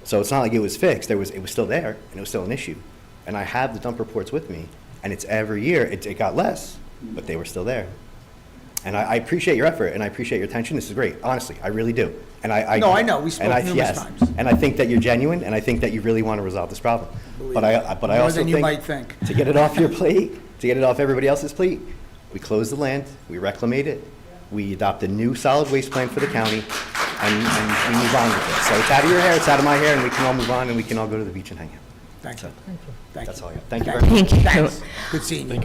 So it's not like it was fixed. It was still there, and it was still an issue. And I have the dump reports with me, and it's every year. It got less, but they were still there. And I appreciate your effort, and I appreciate your attention. This is great, honestly, I really do. And No, I know. We spoke and I- numerous yes. times. And I think that you're genuine, and I think that you really want to resolve this problem. But I More also than you think, might think. to get it off your plate, to get it off everybody else's plate, we close the land, we reclimate it, we adopt a new solid waste plan for the county, and we move on with it. So it's out of your hair, it's out of my hair, and we can all move on, and we can all go to the beach and hang out. Thank you. Thank That's you. all I got. Thank you very much. Thank you. Thanks. Good seeing you.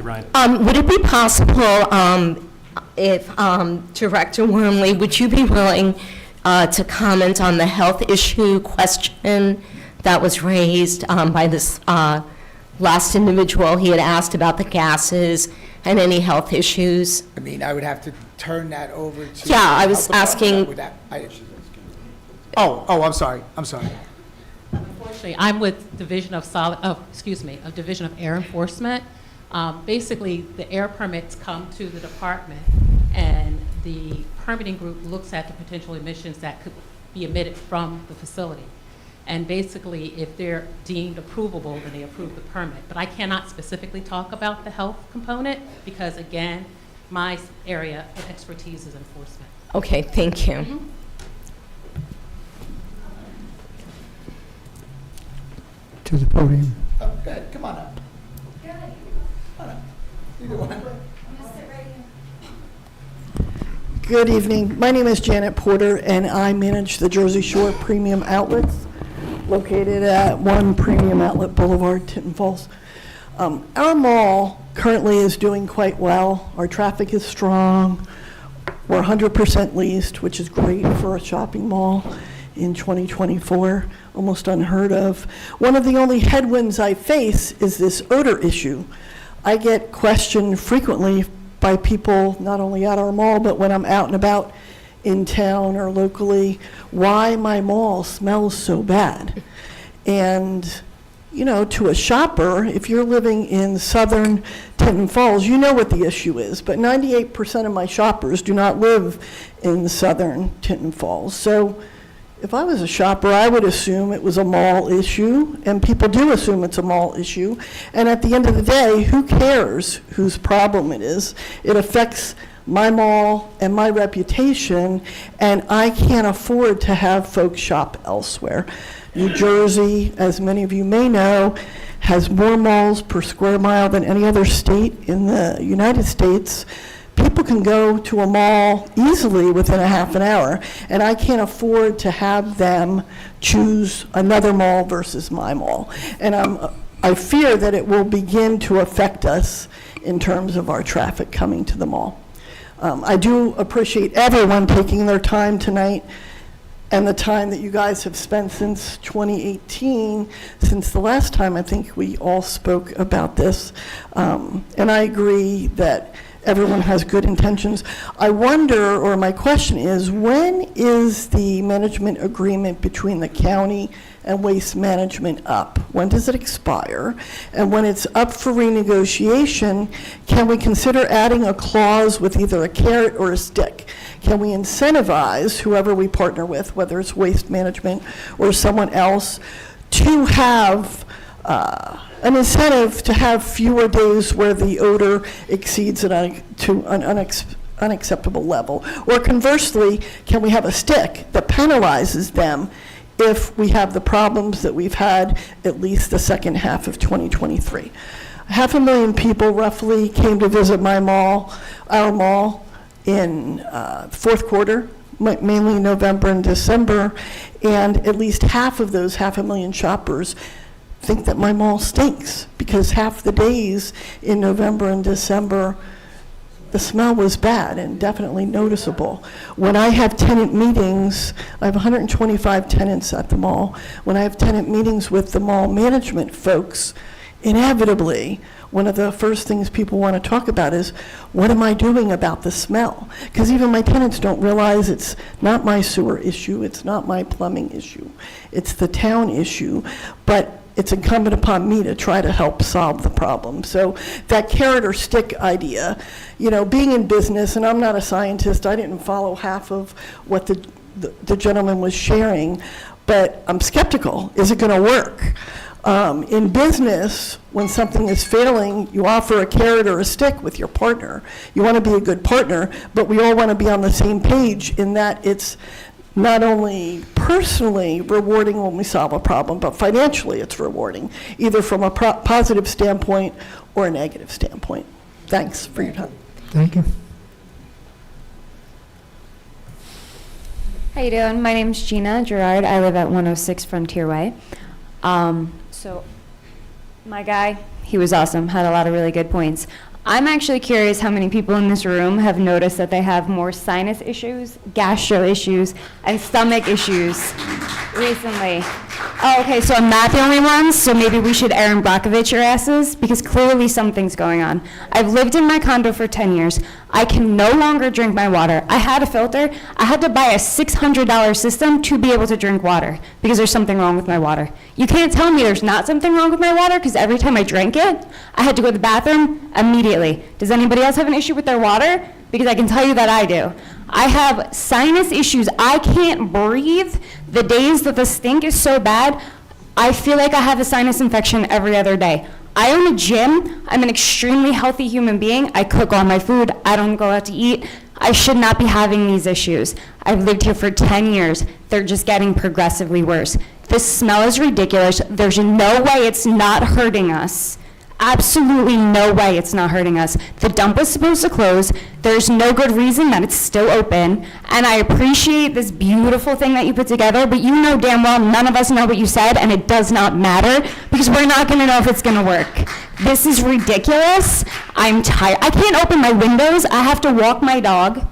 Would it be possible, if Director Wormley, would you be willing to comment on the health issue question that was raised by this last individual? He had asked about the gases and any health issues. I mean, I would have to turn that over to. Yeah, I was Health Department. asking- Would that- I'm sorry. Unfortunately, I'm with Division of Division of Air Enforcement. Basically, the air permits come to the department, and the permitting group looks at the potential emissions that could be emitted from the facility. And basically, if they're deemed approvable, then they approve the permit. But I cannot specifically talk about the health component because, again, my area of expertise is enforcement. Okay, thank you. To the podium. Good, come on up. Come on up. Either one. Good evening. My name is Janet Porter, and I manage the Jersey Shore Premium Outlets located at 1 Premium Outlet Boulevard, Tinton Falls. Our mall currently is doing quite well. Our traffic is strong. We're 100% leased, which is great for a shopping mall in 2024, almost unheard of. One of the only headwinds I face is this odor issue. I get questioned frequently by people, not only at our mall, but when I'm out and about in town or locally, why my mall smells so bad. And, you know, to a shopper, if you're living in southern Tinton Falls, you know what the issue is, but 98% of my shoppers do not live in southern Tinton Falls. So if I was a shopper, I would assume it was a mall issue, and people do assume it's a mall issue. And at the end of the day, who cares whose problem it is? It affects my mall and my reputation, and I can't afford to have folks shop elsewhere. New Jersey, as many of you may know, has more malls per square mile than any other state in the United States. People can go to a mall easily within a half an hour, and I can't afford to have them choose another mall versus my mall. And I fear that it will begin to affect us in terms of our traffic coming to the mall. I do appreciate everyone taking their time tonight and the time that you guys have spent since 2018, since the last time I think we all spoke about this. And I agree that everyone has good intentions. I wonder, or my question is, when is the management agreement between the county and Waste Management up? When does it expire? And when it's up for renegotiation, can we consider adding a clause with either a carrot or a stick? Can we incentivize whoever we partner with, whether it's Waste Management or someone else, to have an incentive to have fewer days where the odor exceeds to an unacceptable level? Or conversely, can we have a stick that penalizes them if we have the problems that we've had at least the second half of 2023? 500,000 people roughly came to visit my mall, our mall, in fourth quarter, mainly November and December, and at least half of those 500,000 shoppers think that my mall stinks, because half the days in November and December, the smell was bad and definitely noticeable. When I have tenant meetings, I have 125 tenants at the mall. When I have tenant meetings with the mall management folks, inevitably, one of the first things people want to talk about is, what am I doing about the smell? Because even my tenants don't realize it's not my sewer issue, it's not my plumbing issue, it's the town issue, but it's incumbent upon me to try to help solve the problem. So that carrot or stick idea, being in business, and I'm not a scientist, I didn't follow half of what the gentleman was sharing, but I'm skeptical. Is it going to work? In business, when something is failing, you offer a carrot or a stick with your partner. You want to be a good partner, but we all want to be on the same page in that it's not only personally rewarding when we solve a problem, but financially it's rewarding, either from a positive standpoint or a negative standpoint. Thanks for your time. Thank you. How you doing? My name's Gina Gerard. I live at 106 Frontier Way. So my guy, he was awesome, had a lot of really good points. I'm actually curious how many people in this room have noticed that they have more sinus issues, gastro issues, and stomach issues recently. Oh, okay, so I'm not the only one, so maybe we should Aaron Brockovich your asses, because clearly something's going on. I've lived in my condo for 10 years. I can no longer drink my water. I had a filter. I had to buy a $600 system to be able to drink water, because there's something wrong with my water. You can't tell me there's not something wrong with my water, because every time I drank it, I had to go to the bathroom immediately. Does anybody else have an issue with their water? Because I can tell you that I do. I have sinus issues. I can't breathe. The days that the stink is so bad, I feel like I have a sinus infection every other day. I own a gym. I'm an extremely healthy human being. I cook all my food. I don't go out to eat. I should not be having these issues. I've lived here for 10 years. They're just getting progressively worse. This smell is ridiculous. There's no way it's not hurting us. Absolutely no way it's not hurting us. The dump was supposed to close. There's no good reason that it's still open. And I appreciate this beautiful thing that you put together, but you know damn well none of us know what you said, and it does not matter, because we're not going to know if it's going to work. This is ridiculous. I'm tired. I can't open my windows. I have to walk my dog.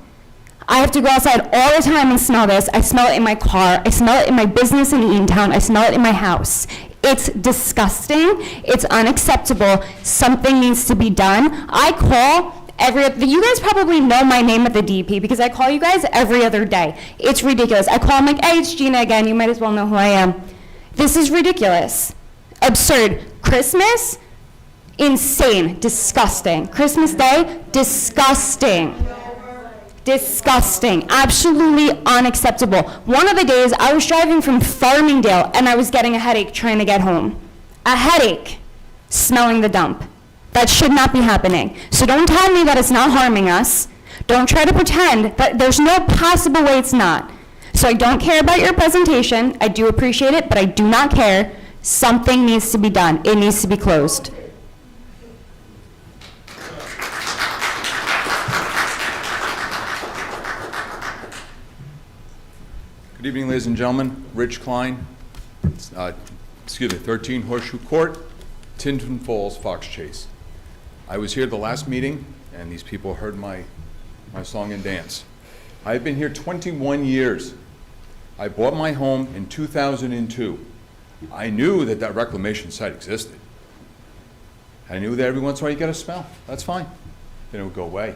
I have to go outside all the time and smell this. I smell it in my car. I smell it in my business in Eatontown. I smell it in my house. It's disgusting. It's unacceptable. Something needs to be done. I call you guys probably know my name at the DP because I call you guys every other day. It's ridiculous. I call them like, hey, it's Gina again. You might as well know who I am. This is ridiculous. Absurd. Christmas? Insane. Disgusting. Christmas Day? Disgusting. Disgusting. Absolutely unacceptable. One of the days I was driving from Farmingdale and I was getting a headache trying to get home. A headache. Smelling the dump. That should not be happening. So don't tell me that it's not harming us. Don't try to pretend that there's no possible way it's not. So I don't care about your presentation. I do appreciate it, but I do not care. Something needs to be done. It needs to be closed. Good evening, ladies and gentlemen. Rich Klein, 13 Horseshoe Court, Tinton Falls, Fox Chase. I was here the last meeting, and these people heard my song and dance. I've been here 21 years. I bought my home in 2002. I knew that reclamation site existed. I knew that every once in a while you get a smell. That's fine. then it would go away.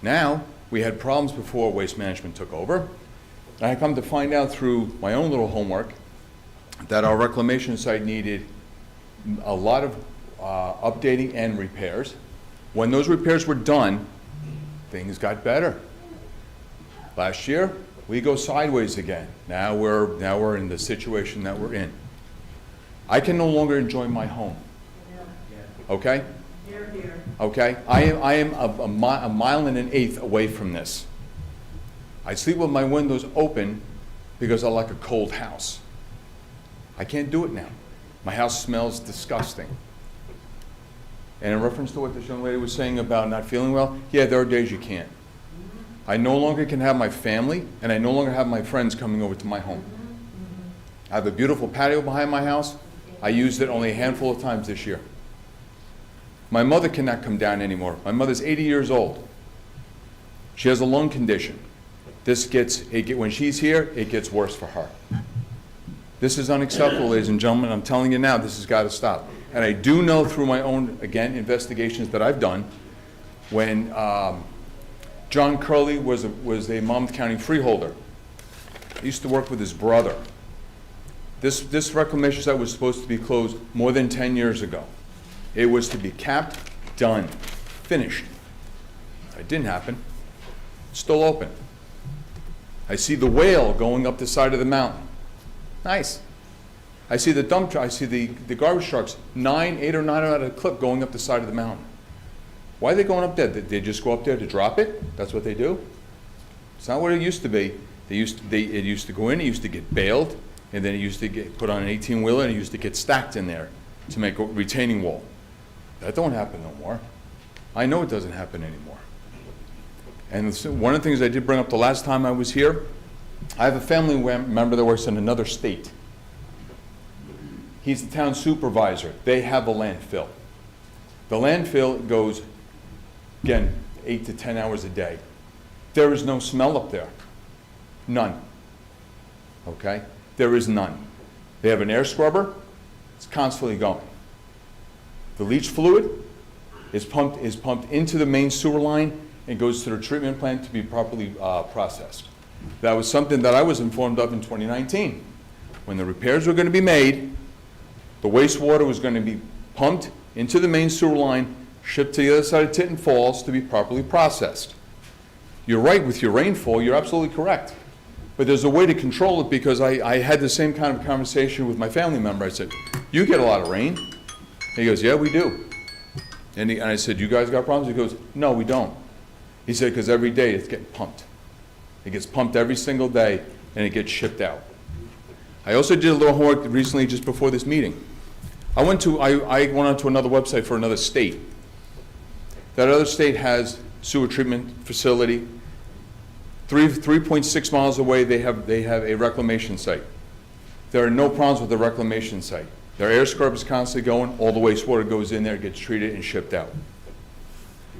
Now, we had problems before Waste Management took over. And I come to find out through my own little homework that our reclamation site needed a lot of updating and repairs. When those repairs were done, things got better. Last year, we go sideways again. Now we're in the situation that we're in. I can no longer enjoy my home. Okay? Okay? I am a mile and an eighth away from this. I sleep with my windows open because I like a cold house. I can't do it now. My house smells disgusting. And in reference to what this young lady was saying about not feeling well, yeah, there are days you can't. I no longer can have my family, and I no longer have my friends coming over to my home. I have a beautiful patio behind my house. I used it only a handful of times this year. My mother cannot come down anymore. My mother's 80 years old. She has a lung condition. When she's here, it gets worse for her. This is unacceptable, ladies and gentlemen. I'm telling you now, this has got to stop. And I do know through my own, again, investigations that I've done, when John Curley was a Monmouth County freeholder. He used to work with his brother. This reclamation site was supposed to be closed more than 10 years ago. It was to be capped, done, finished. It didn't happen. It's still open. I see the whale going up the side of the mountain. Nice. I see the dump truck, I see the garbage trucks, 8 or 9 out of a clip going up the side of the mountain. Why are they going up there? Did they just go up there to drop it? That's what they do? It's not what it used to be. It used to go in, it used to get baled, and then it used to get put on an 18-wheeler, and it used to get stacked in there to make a retaining wall. That don't happen no more. I know it doesn't happen anymore. And one of the things I did bring up the last time I was here, I have a family member that works in another state. He's the town supervisor. They have a landfill. The landfill goes, again, 8 to 10 hours a day. There is no smell up there. None. Okay? There is none. They have an air scrubber. It's constantly going. The leach fluid is pumped into the main sewer line and goes to the treatment plant to be properly processed. That was something that I was informed of in 2019. When the repairs were going to be made, the wastewater was going to be pumped into the main sewer line, shipped to the other side of Tinton Falls to be properly processed. You're right with your rainfall, you're absolutely correct. But there's a way to control it, because I had the same kind of conversation with my family member. I said, you get a lot of rain? He goes, yeah, we do. And I said, you guys got problems? He goes, no, we don't. He said, because every day it's getting pumped. It gets pumped every single day, and it gets shipped out. I also did a little homework recently just before this meeting. I went onto another website for another state. That other state has sewer treatment facility. 3.6 miles away, they have a reclamation site. There are no problems with the reclamation site. Their air scrub is constantly going. All the wastewater goes in there, gets treated, and shipped out.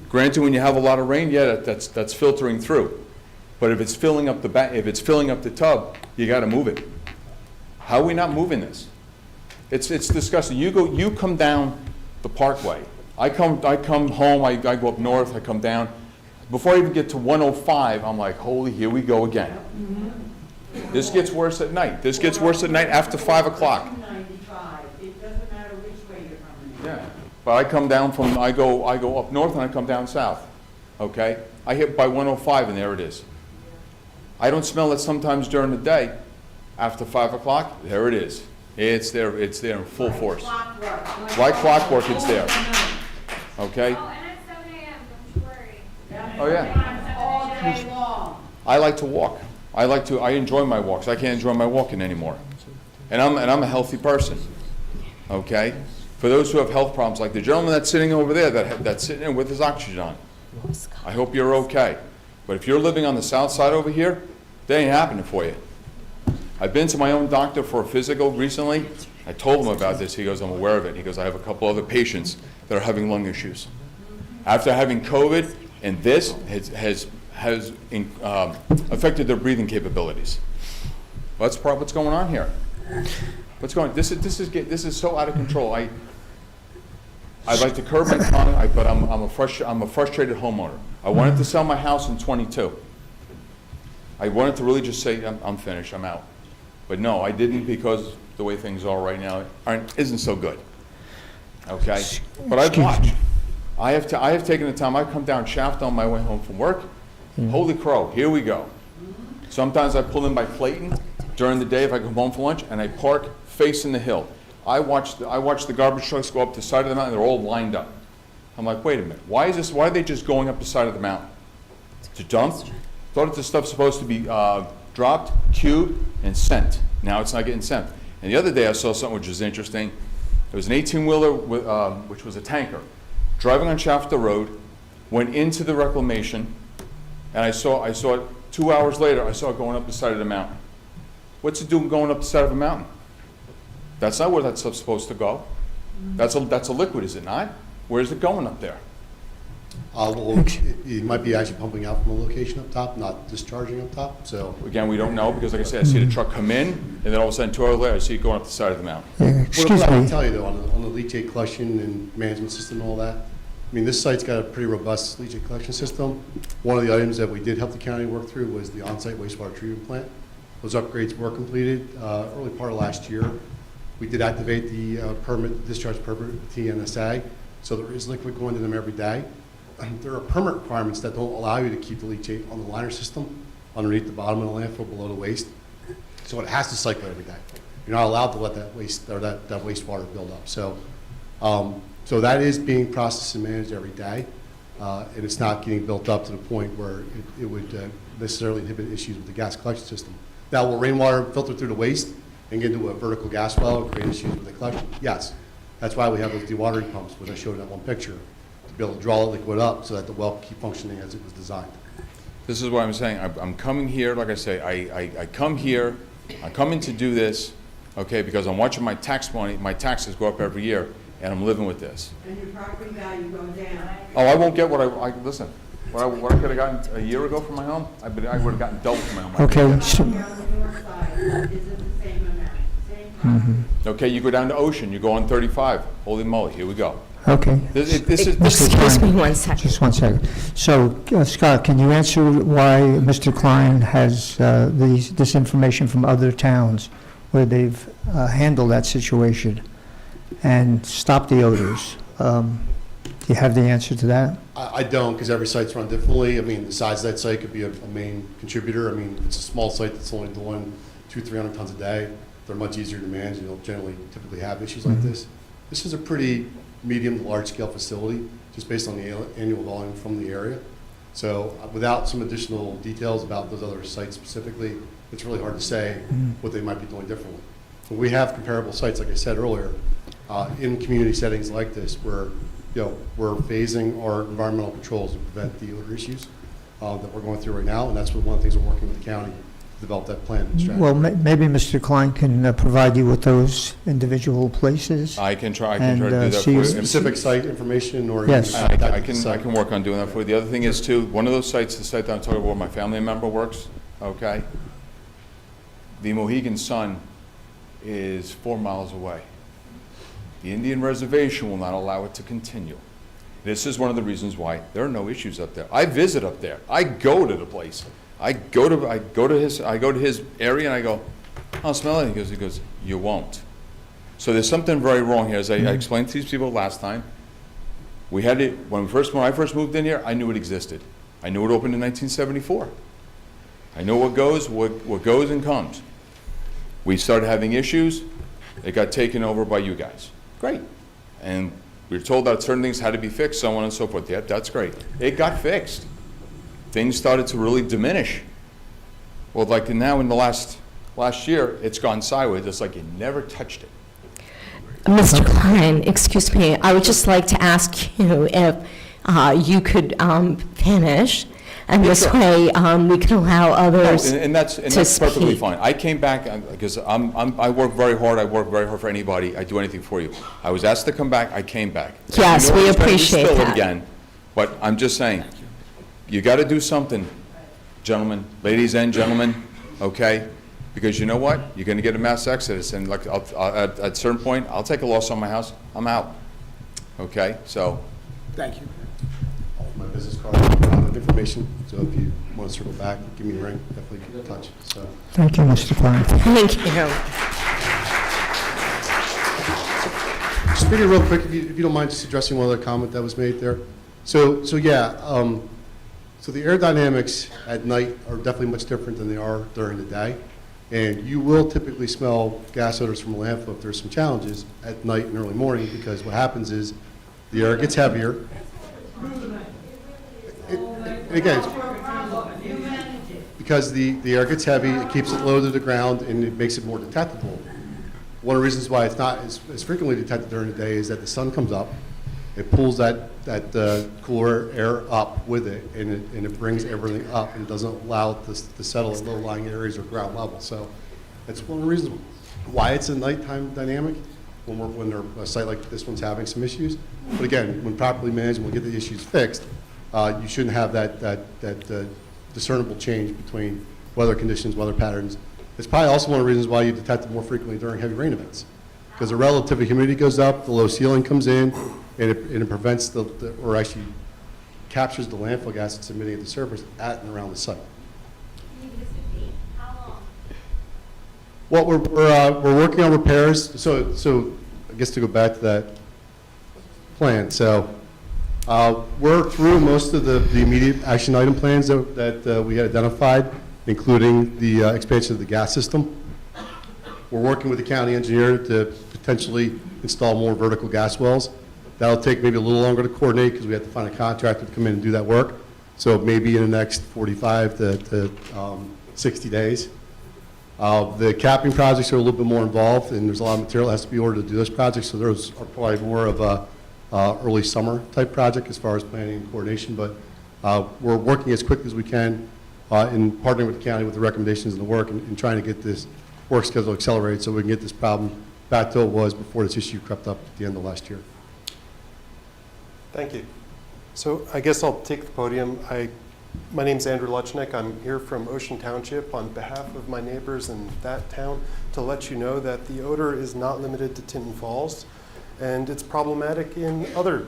Granted, when you have a lot of rain, yeah, that's filtering through. But if it's filling up the tub, you got to move it. How are we not moving this? It's disgusting. You come down the Parkway. I come home. I go up north. I come down. Before I even get to 105, I'm like, holy, here we go again. This gets worse at night. This gets worse at night after 5 o'clock. It doesn't matter which way you're coming. Yeah, but I go up north and I come down south. Okay, I hit by 105 and there it is. I don't smell it sometimes during the day. After 5 o'clock, there it is. It's there in full force. Like clockwork, it's there. Okay? Oh, and it's 7 a.m., don't you worry. Oh, yeah. All day long. I like to walk. I enjoy my walks. I can't enjoy my walking anymore. And I'm a healthy person. Okay? For those who have health problems, like the gentleman that's sitting over there, that's sitting there with his oxygen on, I hope you're okay. But if you're living on the south side over here, that ain't happening for you. I've been to my own doctor for a physical recently. I told him about this. He goes, I'm aware of it. He goes, I have a couple other patients that are having lung issues. After having COVID, and this has affected their breathing capabilities. What's going on here? This is so out of control. I'd like to curb my tongue, but I'm a frustrated homeowner. I wanted to sell my house in '22. I wanted to really just say, I'm finished, I'm out. But no, I didn't, because the way things are right now isn't so good. Okay? But I've watched. I have taken the time. I've come down Shaft on my way home from work. Holy crow, here we go. Sometimes I pull in by Clayton during the day if I come home for lunch, and I park facing the hill. I watch the garbage trucks go up the side of the mountain. They're all lined up. I'm like, wait a minute. Why are they just going up the side of the mountain? To dump? Thought that this stuff's supposed to be dropped, cubed, and sent. Now it's not getting sent. And the other day I saw something which was interesting. It was an 18-wheeler, which was a tanker, driving on Shafter Road, went into the reclamation, and I saw it 2 hours later. I saw it going up the side of the mountain. What's it doing going up the side of a mountain? That's not where that stuff's supposed to go. That's a liquid, is it not? Where's it going up there? Well, it might be actually pumping out from a location up top, not discharging up top, so. Again, we don't know, because like I said, I see the truck come in, and then all of a sudden, 2 hours later, I see it going up the side of the mountain. Excuse What I can me. tell you though, on the leachate collection and management system and all that, I mean, this site's got a pretty robust leachate collection system. One of the items that we did help the county work through was the on-site wastewater treatment plant. Those upgrades were completed early part of last year. We did activate the discharge permit with TNSA, so there is liquid going to them every day. There are permit requirements that don't allow you to keep the leachate on the liner system underneath the bottom of the landfill below the waste. So it has to cycle every day. You're not allowed to let that waste or that wastewater build up. So, so that is being processed and managed every day, and it's not getting built up to the point where it would necessarily inhibit issues with the gas collection system. Now, will rainwater filter through the waste and get into a vertical gas well and create issues with the collection? Yes. That's why we have those dewatering pumps, which I showed in that one picture, to be able to draw the liquid up so that the well can keep functioning as it was designed. This is what I'm saying. I'm coming here, like I say, I come here, I come in to do this, okay, because I'm watching my taxes go up every year, and I'm living with this. And your property value goes down. Oh, I won't get listen, what I could have gotten a year ago from my home, I would have gotten double from my home. Okay, Here on the north side, is it the same amount, same property? Okay, you go down to Ocean, you go on 35. Holy moly, here we go. okay. This is, Excuse me one second. Just 1 second. So, Scott, can you answer why Mr. Klein has this information from other towns where they've handled that situation and stopped the odors? Do you have the answer to that? I don't, because every site's run differently. I mean, the size of that site could be a main contributor. I mean, if it's a small site that's only doing 200-300 tons a day, they're much easier to manage, and they'll typically have issues like this. This is a pretty medium to large scale facility, just based on the annual volume from the area. So without some additional details about those other sites specifically, it's really hard to say what they might be doing differently. But we have comparable sites, like I said earlier, in community settings like this, where we're phasing our environmental controls to prevent the odor issues that we're going through right now, and that's one of the things we're working with the county to develop that plan and strategy. Well, maybe Mr. Klein can provide you with those individual places. I can try to And, do that for see- you. Specific site information or? Yes. I can work on doing that for you. The other thing is too, one of those sites, the site that I'm talking about, where my family member works, okay? The Mohegan Sun is 4 miles away. The Indian Reservation will not allow it to continue. This is one of the reasons why there are no issues up there. I visit up there. I go to the place. I go to his area and I go, I'll smell it. He goes, you won't. So there's something very wrong here. As I explained to these people last time, we had it when I first moved in here. I knew it existed. I knew it opened in 1974. I know what goes and comes. We started having issues. It got taken over by you guys. Great. And we were told that certain things had to be fixed, so on and so forth. Yep, that's great. It got fixed. Things started to really diminish. Well, like now in the last year, it's gone sideways. It's like you never touched it. Mr. Klein, excuse me, I would just like to ask you if you could finish, and Yeah, this sure. way we can allow others And that's to perfectly speak. fine. I came back because I work very hard. I work very hard for anybody. I do anything for you. I was asked to come back. I came back. Yes, You know we it's gonna appreciate distill it that. again, but I'm just saying, you got to do something, gentlemen, ladies and gentlemen, okay? Because you know what? You're going to get a mass exodus, and like at a certain point, I'll take a loss on my house. I'm out. okay? So, Thank you. My business card, a lot of information, so if you want to circle back, give me a ring, definitely keep in touch, so. Thank you, Mr. Klein. Thank you. Just maybe real quick, if you don't mind just addressing one other comment that was made there. So yeah, so the aerodynamics at night are definitely much different than they are during the day. And you will typically smell gas odors from a landfill if there's some challenges at night and early morning, because what happens is the air gets heavier. Again, because the air gets heavy, it keeps it low to the ground, and it makes it more detectable. One of the reasons why it's not as frequently detected during the day is that the sun comes up, it pulls that cooler air up with it, and it brings everything up, and doesn't allow it to settle at low-lying areas or ground level. So that's one of the reasons why it's a nighttime dynamic when a site like this one's having some issues. But again, when properly managed, and we'll get the issues fixed, you shouldn't have that discernible change between weather conditions, weather patterns. It's probably also one of the reasons why you detect it more frequently during heavy rain events, because the relative humidity goes up, the low ceiling comes in, and it prevents or actually captures the landfill gas that's emitting at the surface at and around the site. Well, we're working on repairs. So I guess to go back to that plan. So we're through most of the immediate action item plans that we had identified, including the expansion of the gas system. We're working with the county engineer to potentially install more vertical gas wells. That'll take maybe a little longer to coordinate because we have to find a contractor to come in and do that work. So maybe in the next 45 to 60 days. The capping projects are a little bit more involved, and there's a lot of material that has to be ordered to do those projects, so those are probably more of a early summer type project as far as planning and coordination. But we're working as quickly as we can in partnering with the county with the recommendations and the work, and trying to get this work schedule accelerated so we can get this problem back to what it was before this issue crept up at the end of last year. Thank you. So I guess I'll take the podium. My name's Andrew Luchnick. I'm here from Ocean Township on behalf of my neighbors in that town to let you know that the odor is not limited to Tinton Falls, and it's problematic in other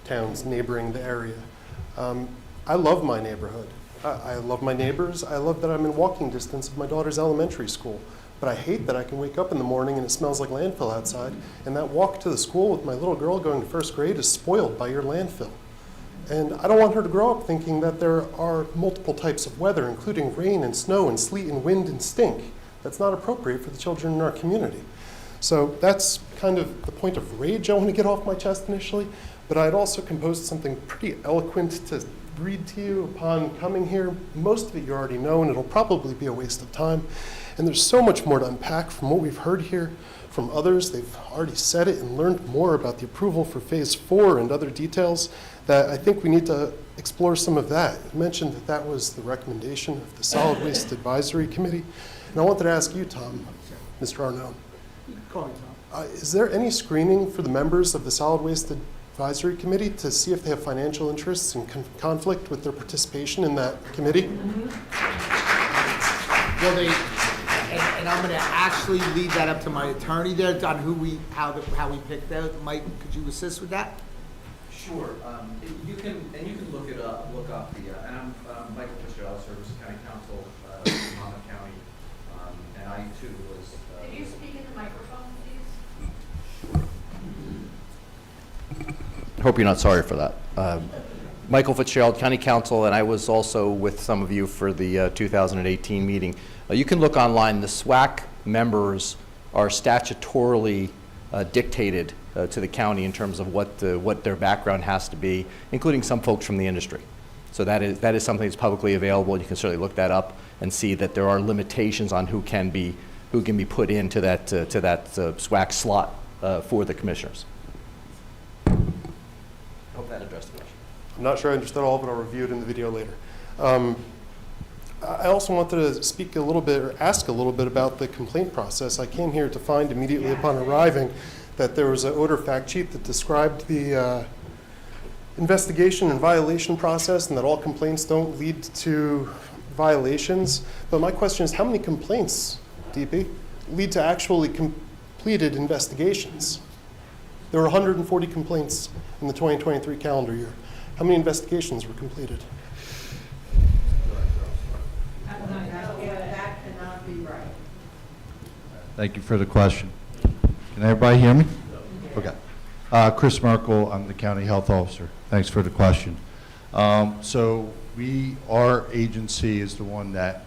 towns neighboring the area. I love my neighborhood. I love my neighbors. I love that I'm in walking distance of my daughter's elementary school. But I hate that I can wake up in the morning and it smells like landfill outside, and that walk to the school with my little girl going to first grade is spoiled by your landfill. And I don't want her to grow up thinking that there are multiple types of weather, including rain and snow and sleet and wind and stink. That's not appropriate for the children in our community. So that's kind of the point of rage I want to get off my chest initially, but I had also composed something pretty eloquent to read to you upon coming here. Most of it you already know, and it'll probably be a waste of time. And there's so much more to unpack from what we've heard here from others. They've already said it and learned more about the approval for Phase 4 and other details that I think we need to explore some of that. You mentioned that that was the recommendation of the Solid Waste Advisory Committee. And I wanted to ask you, Tom, Mr. Arnone, Call me, Tom. is there any screening for the members of the Solid Waste Advisory Committee to see if they have financial interests in conflict with their participation in that committee? Well, and I'm going to actually leave that up to my attorney there on how we picked that. Mike, could you assist with that? Sure. You can look it up. Look up the. And I'm Michael Fitzgerald, Service County Council, Monmouth County, and I too was. Could you speak in the microphone, please? I hope you're not sorry for that. Michael Fitzgerald, County Council, and I was also with some of you for the 2018 meeting. You can look online. The SWAC members are statutorily dictated to the county in terms of what their background has to be, including some folks from the industry. So that is something that's publicly available. You can certainly look that up and see that there are limitations on who can be put into that SWAC slot for the commissioners. Hope that addressed the question. I'm not sure I understood all of it. I'll review it in the video later. I also wanted to speak a little bit, or ask a little bit about the complaint process. I came here to find immediately upon arriving that there was an odor fact sheet that described the investigation and violation process, and that all complaints don't lead to violations. But my question is, how many complaints, DP, lead to actually completed investigations? There were 140 complaints in the 2023 calendar year. How many investigations were completed? That cannot be right. Thank you for the question. Can everybody hear me? Okay. Chris Merkel, I'm the county health officer. Thanks for the question. So our agency is the one that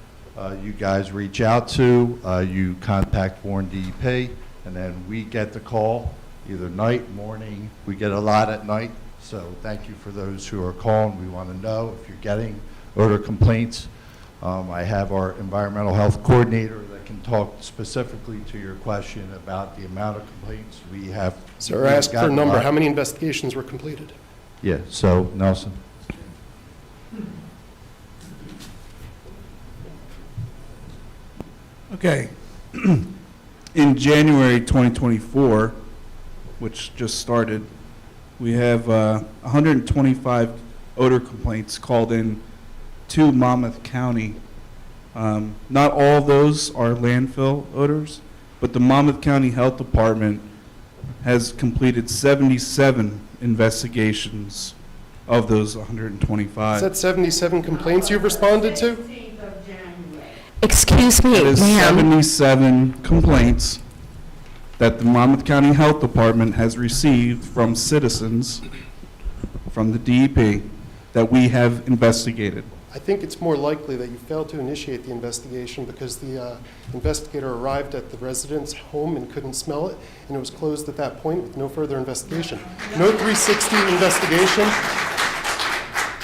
you guys reach out to. You contact Warren DEP, and then we get the call either night, morning. We get a lot at night. So thank you for those who are calling. We want to know if you're getting odor complaints. I have our environmental health coordinator that can talk specifically to your question about the amount of complaints we have. Sir, ask for a number. How many investigations were completed? Yeah, so Nelson. Okay. In January 2024, which just started, we have 125 odor complaints called in to Monmouth County. Not all of those are landfill odors, but the Monmouth County Health Department has completed 77 investigations of those 125. Is that 77 complaints you've responded to? Excuse me, That is ma'am. 77 complaints that the Monmouth County Health Department has received from citizens, from the DEP, that we have investigated. I think it's more likely that you failed to initiate the investigation because the investigator arrived at the resident's home and couldn't smell it, and it was closed at that point with no further investigation. No 360 investigation,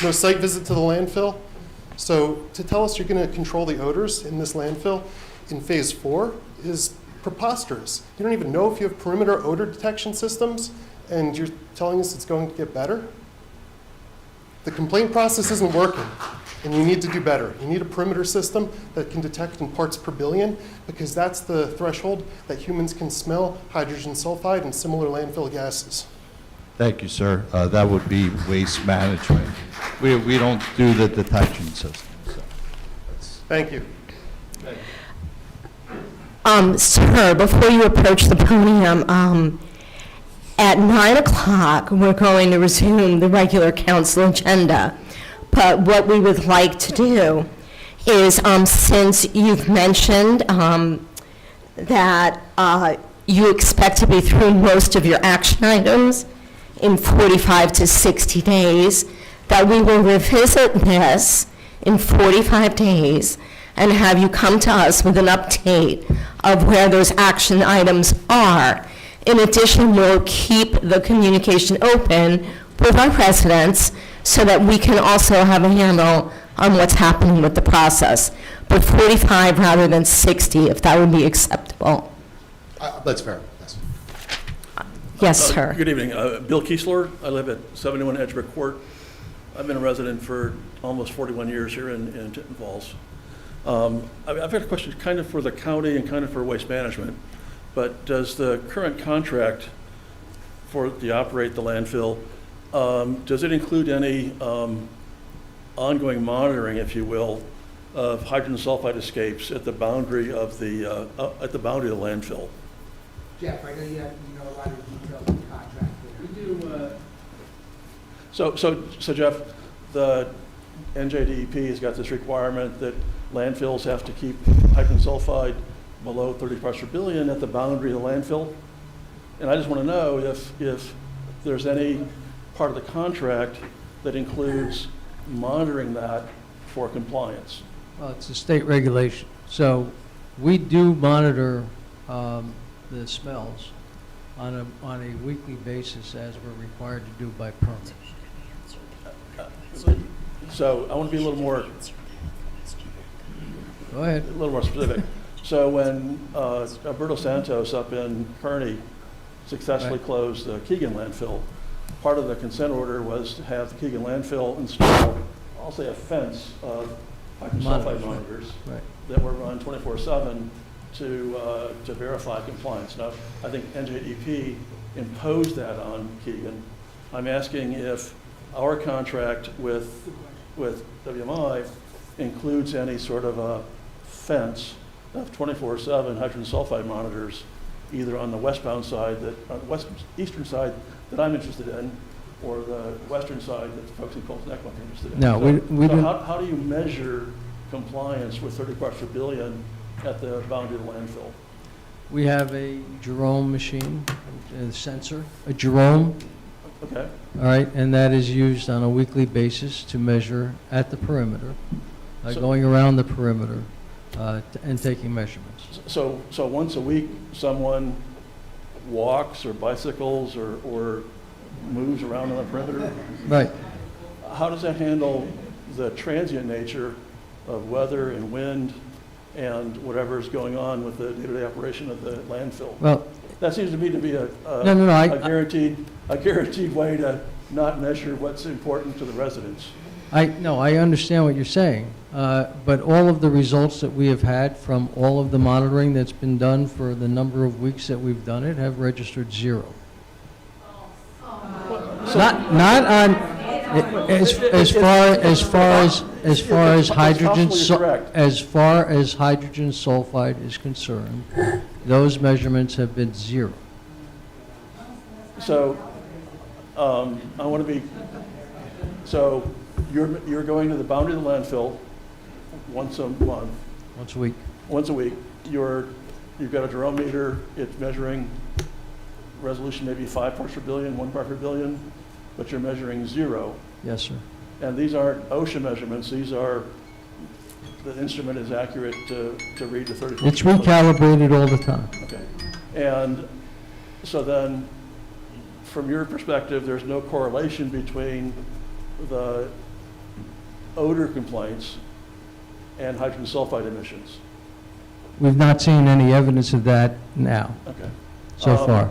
no site visit to the landfill. So to tell us you're going to control the odors in this landfill in phase 4 is preposterous. You don't even know if you have perimeter odor detection systems, and you're telling us it's going to get better? The complaint process isn't working, and you need to do better. You need a perimeter system that can detect in parts per billion, because that's the threshold that humans can smell hydrogen sulfide and similar landfill gases. Thank you, sir. That would be waste management. We don't do the detection system. So Thank you. Sir, before you approach the podium, at 9 o'clock, we're going to resume the regular council agenda. But what we would like to do is, since you've mentioned that you expect to be through most of your action items in 45 to 60 days, that we will revisit this in 45 days and have you come to us with an update of where those action items are. In addition, we'll keep the communication open with our residents so that we can also have a handle on what's happening with the process. But 45 rather than 60, if that would be acceptable. That's fair. Yes. Yes, sir. Good evening. Bill Kiesler. I live at 71 Edgebrook Court. I've been a resident for almost 41 years here in Tinton Falls. I've got a question kind of for the county and kind of for waste management. But does the current contract to operate the landfill, does it include any ongoing monitoring, if you will, of hydrogen sulfide escapes at the boundary of the landfill? Jeff, I know you know a lot of details of the contract. We do. So Jeff, the NJDEP has got this requirement that landfills have to keep hydrogen sulfide below 30 parts per billion at the boundary of the landfill. And I just want to know if there's any part of the contract that includes monitoring that for compliance. Well, it's a state regulation. So we do monitor the smells on a weekly basis as we're required to do by permit. So I want to be a little more. Go ahead. A little more specific. So when Alberto Santos up in Kearney successfully closed the Keegan landfill, part of the consent order was to have the Keegan landfill install, I'll say, a fence of hydrogen sulfide monitors that were run 24/7 to verify compliance. Now, I think NJDEP imposed that on Keegan. I'm asking if our contract with WMI includes any sort of a fence of 24/7 hydrogen sulfide monitors either on the westbound side, eastern side that I'm interested in, or the western side that the folks in Coles Neck might be interested in. No, we So don't- how do you measure compliance with 30 parts per billion at the boundary of the landfill? We have a Jerome machine, a sensor, a Jerome, Okay, all right, and that is used on a weekly basis to measure at the perimeter, So- going around the perimeter and taking measurements. so once a week, someone walks or bicycles or moves around on the perimeter? Right. How does that handle the transient nature of weather and wind and whatever is going on with the day-to-day operation of the landfill? Well, That seems to me to be a guaranteed way to not measure what's important to the residents. I understand what you're saying, but all of the results that we have had from all of the monitoring that's been done for the number of weeks that we've done it have registered 0. Not on, as far as hydrogen, as far as hydrogen sulfide is concerned, those measurements have been 0. So, I want to be, so you're going to the boundary of the landfill once a month, Once a week. once a week. You've got a Jerome meter, it's measuring resolution maybe 5 parts per billion, 1 part per billion, but you're measuring 0. Yes, sir. And these aren't OSHA measurements, these are, the instrument is accurate to read the 30. It's recalibrated all the time. Okay. And so then, from your perspective, there's no correlation between the odor complaints and hydrogen sulfide emissions? We've not seen any evidence of that now, Okay. so far.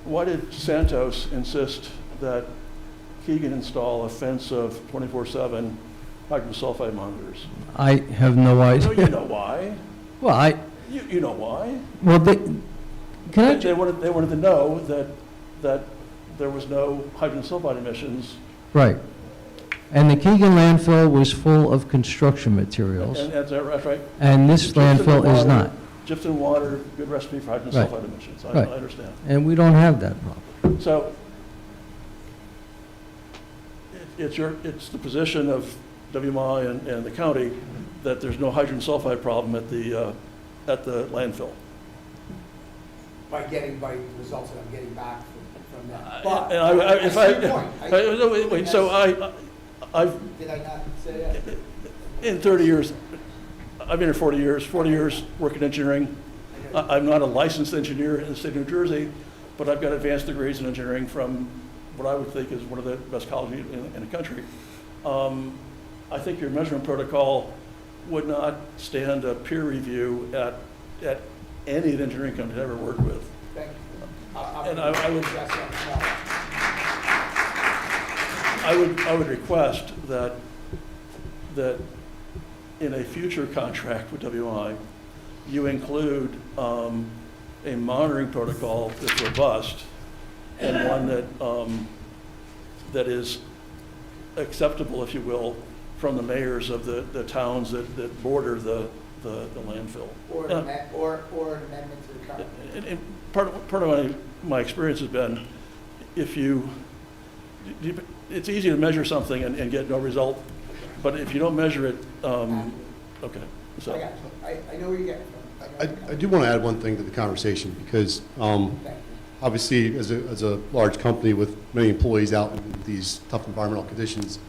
Why did Santos insist that Keegan install a fence of 24/7 hydrogen sulfide monitors? I have no idea. No, you know why. Well, You know why. well, They wanted to know that there was no hydrogen sulfide emissions. right. And the Keegan landfill was full of construction materials, And that's right. and this Gypsum and landfill is water- not. Gypsum and water, good recipe for hydrogen Right. sulfide emissions. I Right. understand. And we don't have that problem. So it's the position of WMI and the county that there's no hydrogen sulfide problem at the landfill. By the results that I'm getting back from them. And I see your point. wait, so I've, Did I not say that? in 30 years, I've been here 40 years working engineering. I'm not a licensed engineer in the state of New Jersey, but I've got advanced degrees in engineering from what I would think is one of the best colleges in the country. I think your measurement protocol would not stand a peer review at any of the engineering companies I've ever worked with. Thank you. And I would request that in a future contract with WI, you include a monitoring protocol that's robust and one that is acceptable, if you will, from the mayors of the towns that border the landfill. Or an amendment to the current. And part of my experience has been, it's easy to measure something and get no result, but if you don't measure it, okay. So. I got you. I know where you're getting from. I do want to add one thing to the conversation, because obviously, as a large company with many employees out in these tough environmental conditions,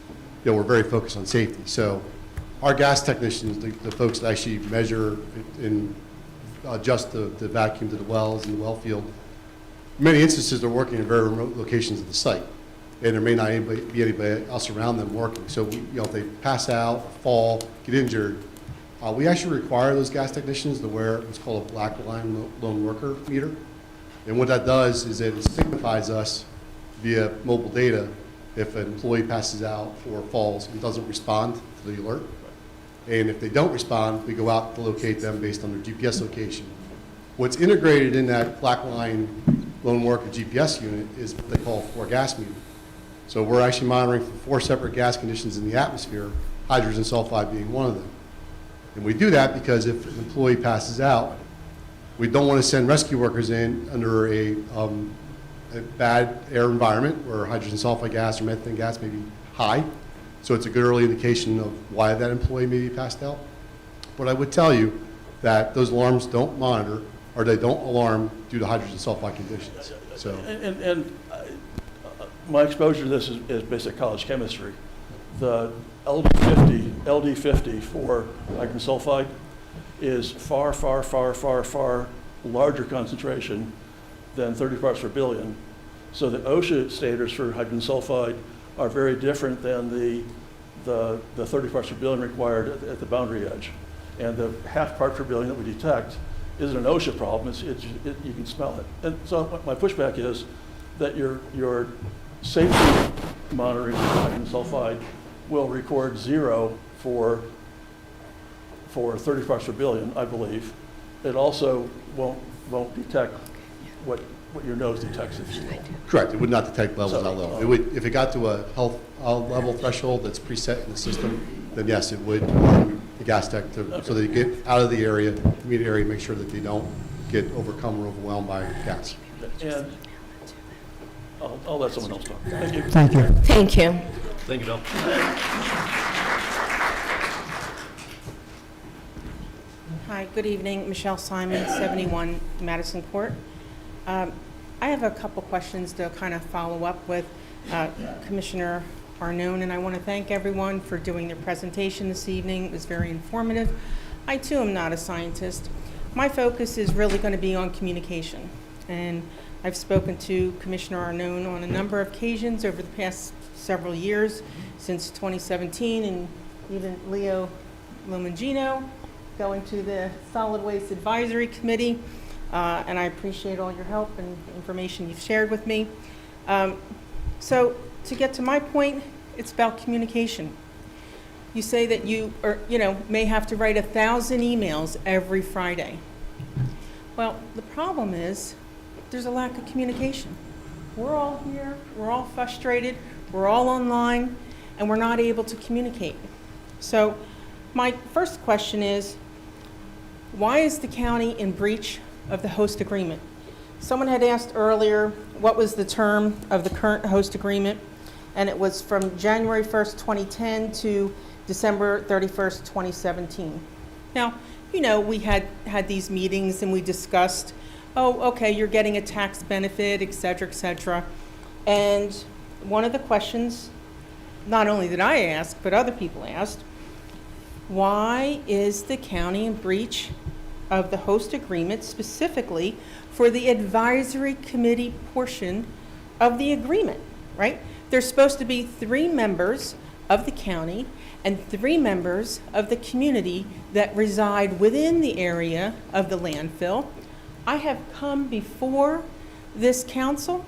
we're very focused on safety. So our gas technicians, the folks that actually measure and adjust the vacuum to the wells and the well field, in many instances, they're working in very remote locations of the site, and there may not be anybody else around them working. So if they pass out, fall, get injured, we actually require those gas technicians to wear what's called a black line lone worker meter. And what that does is it signifies us via mobile data if an employee passes out or falls and doesn't respond to the alert. And if they don't respond, we go out to locate them based on their GPS location. What's integrated in that black line lone worker GPS unit is what they call a 4-gas meter. So we're actually monitoring for 4 separate gas conditions in the atmosphere, hydrogen sulfide being one of them. And we do that because if an employee passes out, we don't want to send rescue workers in under a bad air environment where hydrogen sulfide gas or methane gas may be high. So it's a good early indication of why that employee may be passed out. But I would tell you that those alarms don't monitor, or they don't alarm due to hydrogen sulfide conditions. So, My exposure to this is basic college chemistry. The LD50 for hydrogen sulfide is far, far, far, far, far larger concentration than 30 parts per billion. So the OSHA standards for hydrogen sulfide are very different than the 30 parts per billion required at the boundary edge. And the half part per billion that we detect isn't an OSHA problem, you can smell it. And so my pushback is that your safety monitoring for hydrogen sulfide will record 0 for 30 parts per billion, I believe. It also won't detect what your nose detects, if you will. correct, it would not detect levels So, that low. It would, if it got to a health level threshold that's preset in the system, then yes, it would alarm the gas tech so they get out of the area, immediate area, make sure that they don't get overcome or overwhelmed by gas. And I'll let someone else talk. Thank you. Thank you. Thank you. Thank you, Bill. Hi, good evening. Michelle Simon, 71 Madison Court. I have a couple questions to kind of follow up with Commissioner Arnone, and I want to thank everyone for doing their presentation this evening. It was very informative. I, too, am not a scientist. My focus is really going to be on communication, and I've spoken to Commissioner Arnone on a number of occasions over the past several years, since 2017, and even Leo Lomangino, going to the Solid Waste Advisory Committee, and I appreciate all your help and information you've shared with me. So to get to my point, it's about communication. You say that you may have to write 1,000 emails every Friday. Well, the problem is there's a lack of communication. We're all here, we're all frustrated, we're all online, and we're not able to communicate. So my first question is, why is the county in breach of the host agreement? Someone had asked earlier what was the term of the current host agreement, and it was from January 1st, 2010 to December 31st, 2017. Now, we had these meetings and we discussed, oh, okay, you're getting a tax benefit, et cetera, and one of the questions, not only did I ask, but other people asked, why is the county in breach of the host agreement, specifically for the advisory committee portion of the agreement, right? There's supposed to be 3 members of the county and 3 members of the community that reside within the area of the landfill. I have come before this council.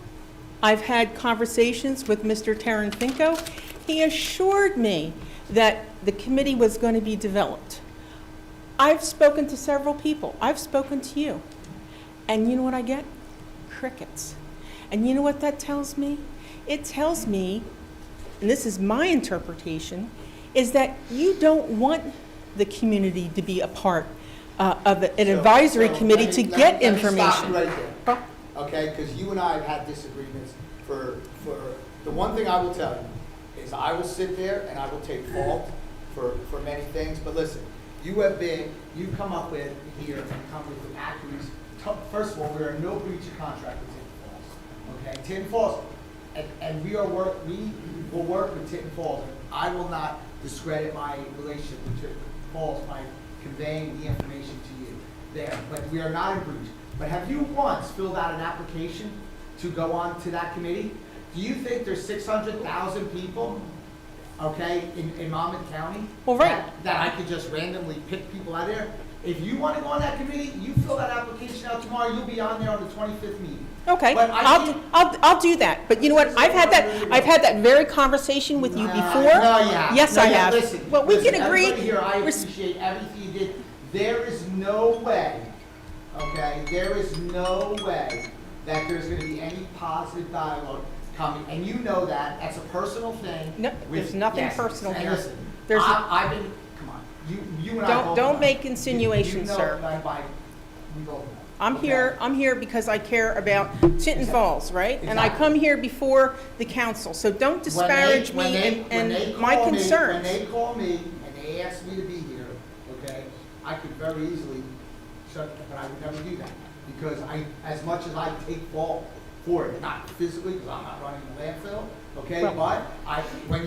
I've had conversations with Mr. Taranfinko. He assured me that the committee was going to be developed. I've spoken to several people. I've spoken to you. And you know what I get? Crickets. And you know what that tells me? It tells me, and this is my interpretation, is that you don't want the community to be a part of an advisory committee to get information. Let me stop you right there, okay? Because you and I have had disagreements for the one thing I will tell you is I will sit there and I will take fault for many things, but listen, you've come up with here and come with accuracy. First of all, we are in no breach of contract with Tinton Falls, okay? Tinton Falls, and we will work with Tinton Falls. I will not discredit my relationship with Tinton Falls by conveying the information to you there, but we are not in breach. But have you once filled out an application to go on to that committee? Do you think there's 600,000 people, okay, in Monmouth County? Well, right. That I could just randomly pick people out of there? If you want to go on that committee, you fill that application out tomorrow, you'll be on there on the 25th meeting. Okay, But I'll do that. But you know what? I've had that very conversation with you before. No, you haven't. Yes, No, I you have. Listen, Well, we can agree. Everybody here, I appreciate everything you did. There is no way, okay, there is no way that there's going to be any positive dialogue coming, and you know that, that's a personal thing. No, there's nothing Yes, personal and here. listen, There's- I've been, come on, you and I both Don't know. make insinuations, You know sir. that we both know. I'm Okay? here because I care about Tinton Falls, right? And I come here before the council, so don't disparage When me they and my call me- concerns. When they call me and they ask me to be here, okay, I could very easily shut, but I would never do that. Because as much as I take fault for it, not physically, because I'm not running the landfill, okay? Well- But when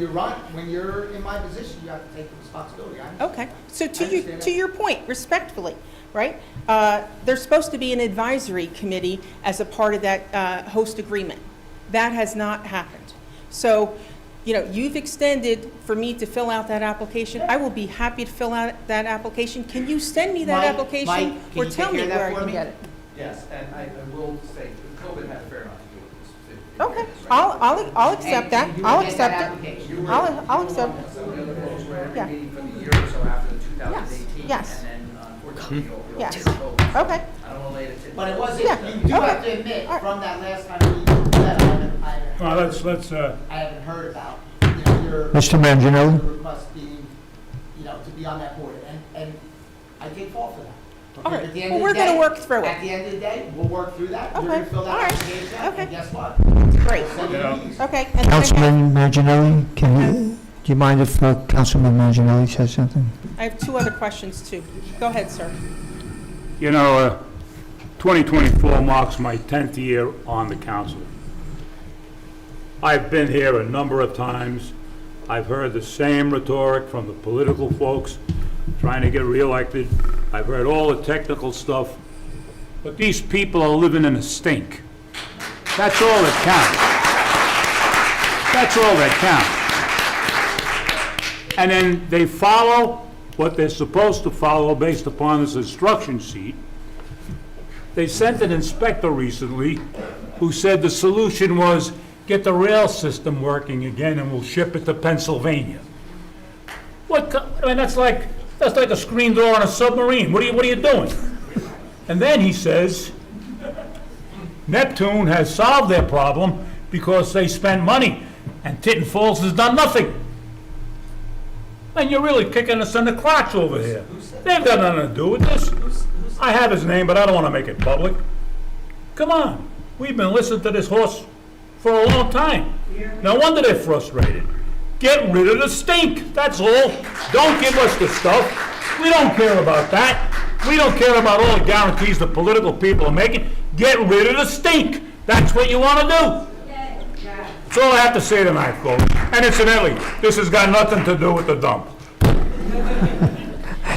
you're in my position, you have to take the responsibility. I understand Okay, that. so I understand that. your point, respectfully, right? There's supposed to be an advisory committee as a part of that host agreement. That has not happened. So, you've extended for me to fill out that application. I will be happy to fill out that application. Can you send me that Mike, application? Mike, can Or you tell take me care of that where I for can me? get it? Yes, and I will say, COVID had a fair amount to do with this. Okay, I'll accept that. And you I'll will get that accept it. application. I'll accept Some of the other folks were every Yeah. meeting for the year or so after the 2018. yes. And then unfortunately, you'll Yes. take COVID. Okay. I don't want to lay it to. But it wasn't, Yeah. you do have to admit, from that last time we did that, I haven't heard about, your. Mr. Manginelli? your request being, to be on that board, and I take fault for that. Okay, All right. but at the end Well, of we're the gonna day- work through it. At the end of the day, we'll work through that. You're Okay. gonna fill that All right. application out, Okay. and guess what? Great. Send you the keys. Okay. And then I have- Councilman Manginelli, do you mind if Councilman Manginelli says something? I have two other questions, too. Go ahead, sir. 2024 marks my 10th year on the council. I've been here a number of times. I've heard the same rhetoric from the political folks trying to get reelected. I've heard all the technical stuff. But these people are living in a stink. That's all that counts. That's all that counts. And then they follow what they're supposed to follow based upon this instruction sheet. They sent an inspector recently who said the solution was get the rail system working again and we'll ship it to Pennsylvania. That's like a screen door on a submarine. What are you doing? And then he says Neptune has solved their problem because they spent money and Tinton Falls has done nothing. And you're really kicking us in the crotch over here. They've got nothing to do with this. I have his name, but I don't want to make it public. Come on. We've been listening to this horse for a long time. No wonder they're frustrated. Get rid of the stink, that's all. Don't give us the stuff. We don't care about that. We don't care about all the guarantees the political people are making. Get rid of the stink. That's what you want to do. That's all I have to say tonight, folks. And incidentally, this has got nothing to do with the dump.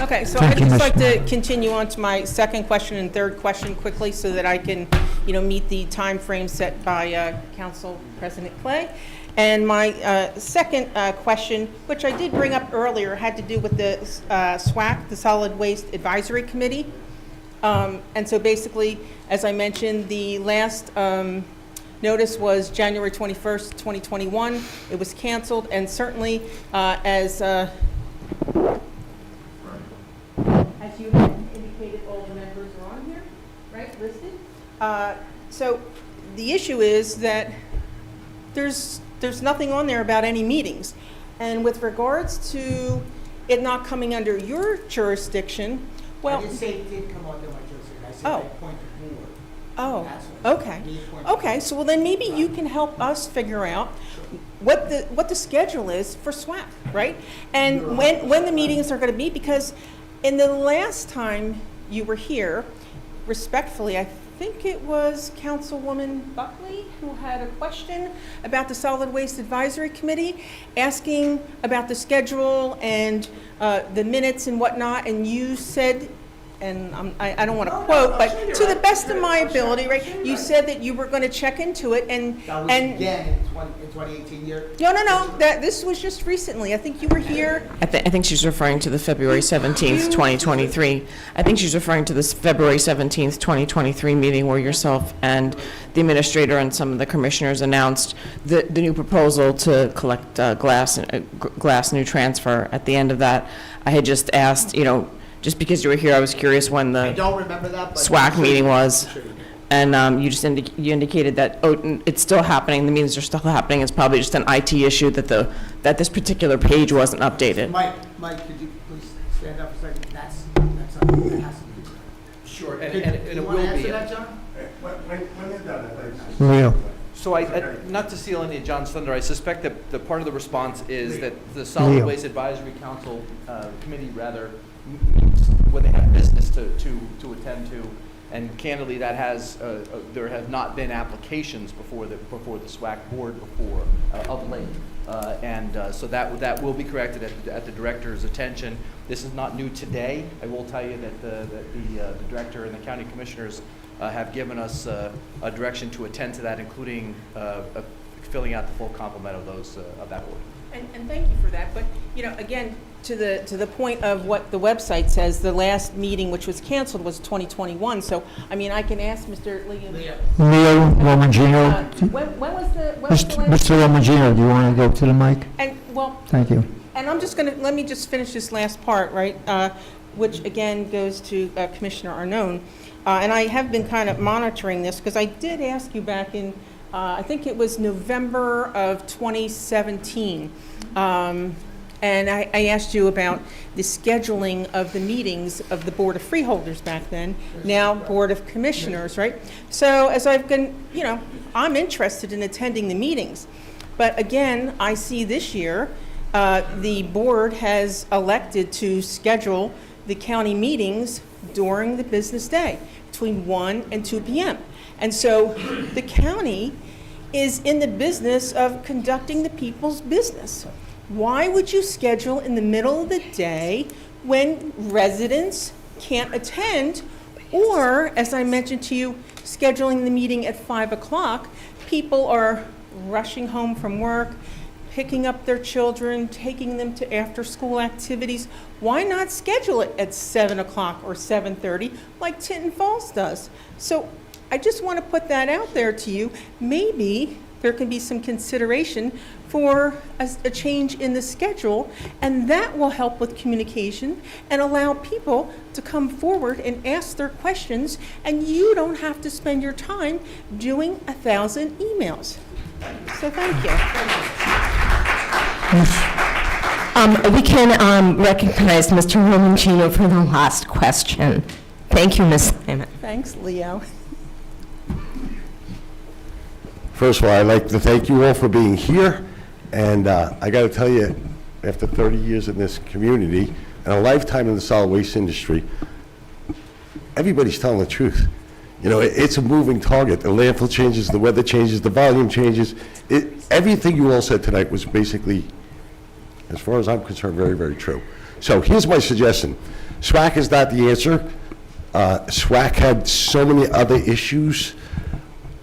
Okay, so Thank I'd you, just Ms. like to continue on to my second question and third question quickly so that I can, meet the time frame set by Council President Clay. And my second question, which I did bring up earlier, had to do with the SWAC, the Solid Waste Advisory Committee. And so basically, as I mentioned, the last notice was January 21st, 2021. It was canceled, and certainly as you had indicated, all the members are on here, right, listed? So the issue is that there's nothing on there about any meetings. And with regards to it not coming under your jurisdiction, well... I didn't say it did come under my jurisdiction. I said Oh. I appointed the board. Oh, That's what- okay. me appointing- Okay, so well then maybe you can help us figure out what the schedule is for SWAC, right? And when the meetings are gonna be, because in the last time you were here, respectfully, I think it was Councilwoman Buckley who had a question about the Solid Waste Advisory Committee, asking about the schedule and the minutes and whatnot, and you said, and I don't want to quote, but to the best of my ability, right, you said that you were going to check into it and... That was again in 2018 year. No, this was just recently. I think you were here. I think she's referring to the February 17th, 2023. I think she's referring to this February 17th, 2023 meeting where yourself and the administrator and some of the commissioners announced the new proposal to collect glass new transfer. At the end of that, I had just asked, just because you were here, I was curious when I the don't remember that, but... SWAC meeting was. and you just you indicated that, oh, it's still happening, the meetings are still happening, it's probably just an IT issue that this particular page wasn't updated. Mike, could you please stand up a second? That's something that has to be. Sure, and it will be. Answer that, John? Leo. So not to steal any of John's thunder, I suspect that the part of the response is that the Solid Waste Advisory Council Committee rather meets when they have business to attend to, and candidly, that has there have not been applications before the SWAC board before of late, so that will be corrected at the director's attention. This is not new today. I will tell you that the director and the county commissioners have given us a direction to attend to that, including filling out the full complement of those of that order. And thank you for that. But again, to the point of what the website says, the last meeting which was canceled was 2021. So I mean, I can ask Mr. Leo. Leo Romagino. When was the last? Mr. Romagino, do you want to go to the mic? And Thank you. And let me just finish this last part, right? Which again goes to Commissioner Arnone. And I have been kind of monitoring this because I did ask you back in, I think it was November of 2017. And I asked you about the scheduling of the meetings of the Board of Freeholders back then, now Board of Commissioners, right? So as I've been, I'm interested in attending the meetings. But again, I see this year, the board has elected to schedule the county meetings during the business day, between 1 and 2 p.m. And so the county is in the business of conducting the people's business. Why would you schedule in the middle of the day when residents can't attend? Or, as I mentioned to you, scheduling the meeting at 5 o'clock, people are rushing home from work, picking up their children, taking them to after-school activities. Why not schedule it at 7 o'clock or 7:30 like Tinton Falls does? So I just want to put that out there to you. Maybe there can be some consideration for a change in the schedule, and that will help with communication and allow people to come forward and ask their questions, and you don't have to spend your time doing 1,000 emails. So thank you. We can recognize Mr. Romagino for the last question. Thank you, Ms. Simon. Thanks, Leo. First of all, I'd like to thank you all for being here. And I got to tell you, after 30 years in this community and a lifetime in the solid waste industry, everybody's telling the truth. It's a moving target. The landfill changes, the weather changes, the volume changes. Everything you all said tonight was basically, as far as I'm concerned, very, very true. So here's my suggestion. SWAC is not the answer. SWAC had so many other issues.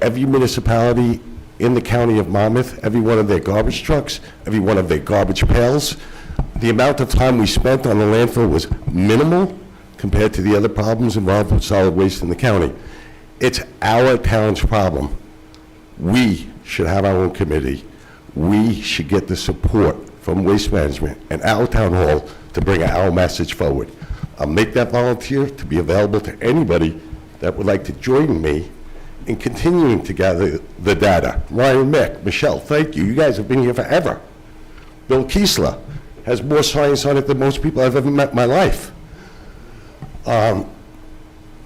Every municipality in the county of Monmouth, every one of their garbage trucks, every one of their garbage pails, the amount of time we spent on the landfill was minimal compared to the other problems involved with solid waste in the county. It's our town's problem. We should have our own committee. We should get the support from Waste Management and our town hall to bring our message forward. I'll make that volunteer to be available to anybody that would like to join me in continuing to gather the data. Ryan, Mick, Michelle, thank you. You guys have been here forever. Bill Kiesler has more science on it than most people I've ever met in my life. Mr.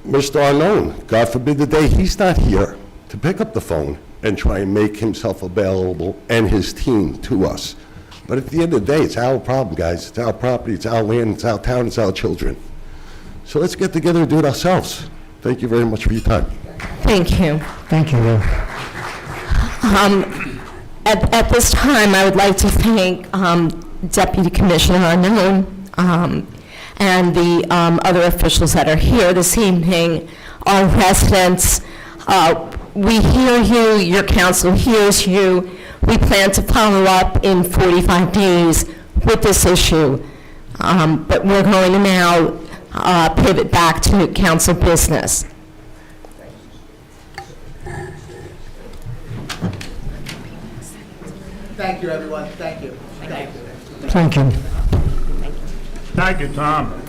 Arnone, God forbid the day he's not here to pick up the phone and try and make himself available and his team to us. But at the end of the day, it's our problem, guys. It's our property, it's our land, it's our town, it's our children. So let's get together and do it ourselves. Thank you very much for your time. Thank you. Thank you, Leo. At this time, I would like to thank Deputy Commissioner Arnone and the other officials that are here this evening, our residents. We hear you, your council hears you. We plan to follow up in 45 days with this issue. But we're going to now pivot back to council business. Thank you, everyone. Thank you. Thank you. Thank you. Thank you, Tom.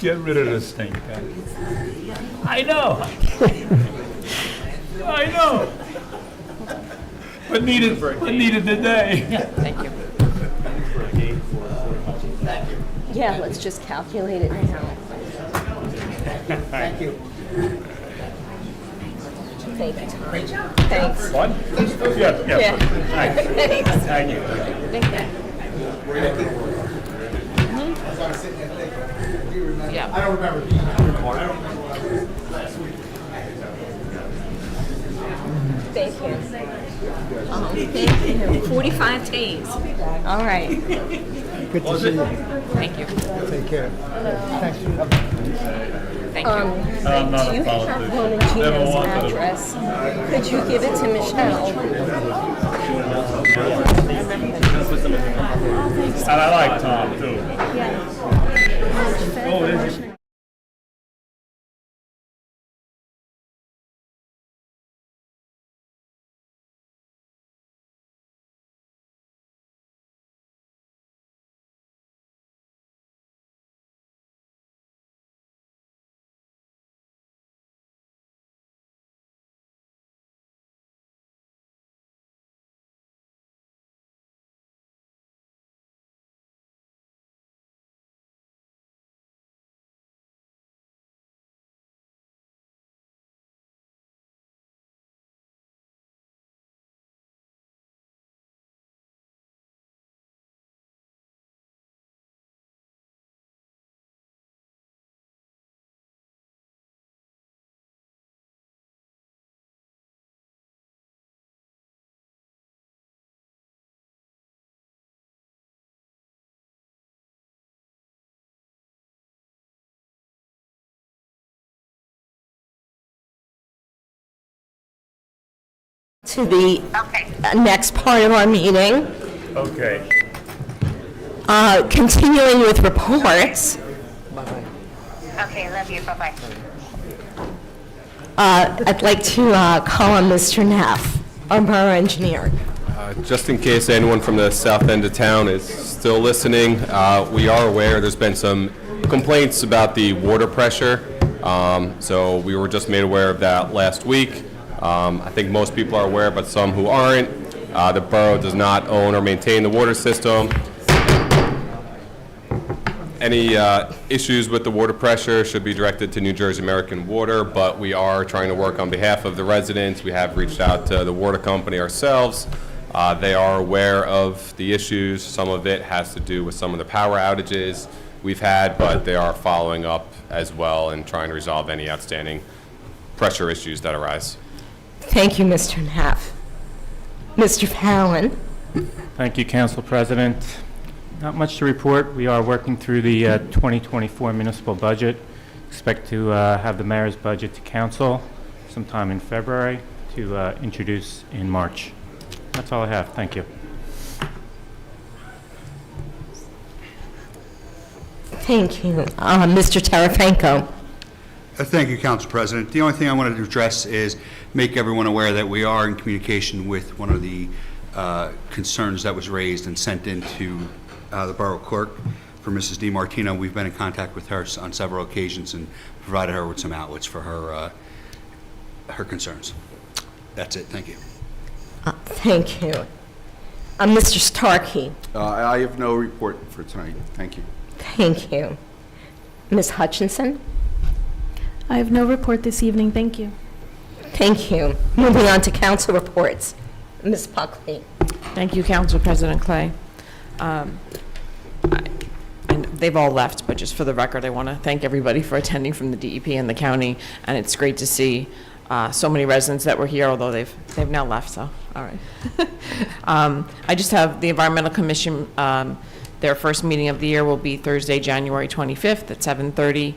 Get rid of this thing, guys. I know. I know. But needed today. Thank you. Yeah, let's just calculate it now. Thank you. Thank you, Tom. Thanks. What? Yeah. Yeah. Thanks. Thanks. Thank you. Yeah. I don't remember. Thank you. Thank you. 45 days. All right. Good to see you. Thank you. Take care. Thanks for coming. Thank you. I'm not Do you a have politician. one of Never Gina's wanted to. address? Could you give it to Michelle? And I like Tom, too. Oh, is he? To the next part of our meeting. Okay. Continuing with reports. Okay, love you, bye-bye. I'd like to call on Mr. Neff, our borough engineer. Just in case anyone from the south end of town is still listening, we are aware there's been some complaints about the water pressure. So we were just made aware of that last week. I think most people are aware, but some who aren't. The borough does not own or maintain the water system. Any issues with the water pressure should be directed to New Jersey American Water, but we are trying to work on behalf of the residents. We have reached out to the water company ourselves. They are aware of the issues. Some of it has to do with some of the power outages we've had, but they are following up as well and trying to resolve any outstanding pressure issues that arise. Thank you, Mr. Neff. Mr. Fallon. Thank you, Council President. Not much to report. We are working through the 2024 municipal budget. Expect to have the mayor's budget to council sometime in February to introduce in March. That's all I have. Thank you. Thank you. Mr. Tarafanko. Thank you, Council President. The only thing I wanted to address is make everyone aware that we are in communication with one of the concerns that was raised and sent into the Borough Clerk for Mrs. DiMartino. We've been in contact with her on several occasions and provided her with some outlets for her her concerns. That's it. Thank you. Thank you. Mr. Starkey. I have no report for tonight. Thank you. Thank you. Ms. Hutchinson. I have no report this evening, thank you. Thank you. Moving on to council reports. Ms. Buckley. Thank you, Council President Clay. And they've all left, but just for the record, I want to thank everybody for attending from the DEP and the county, and it's great to see so many residents that were here, although they've now left, so, all right. I just have the Environmental Commission, their first meeting of the year will be Thursday, January 25th at 7:30.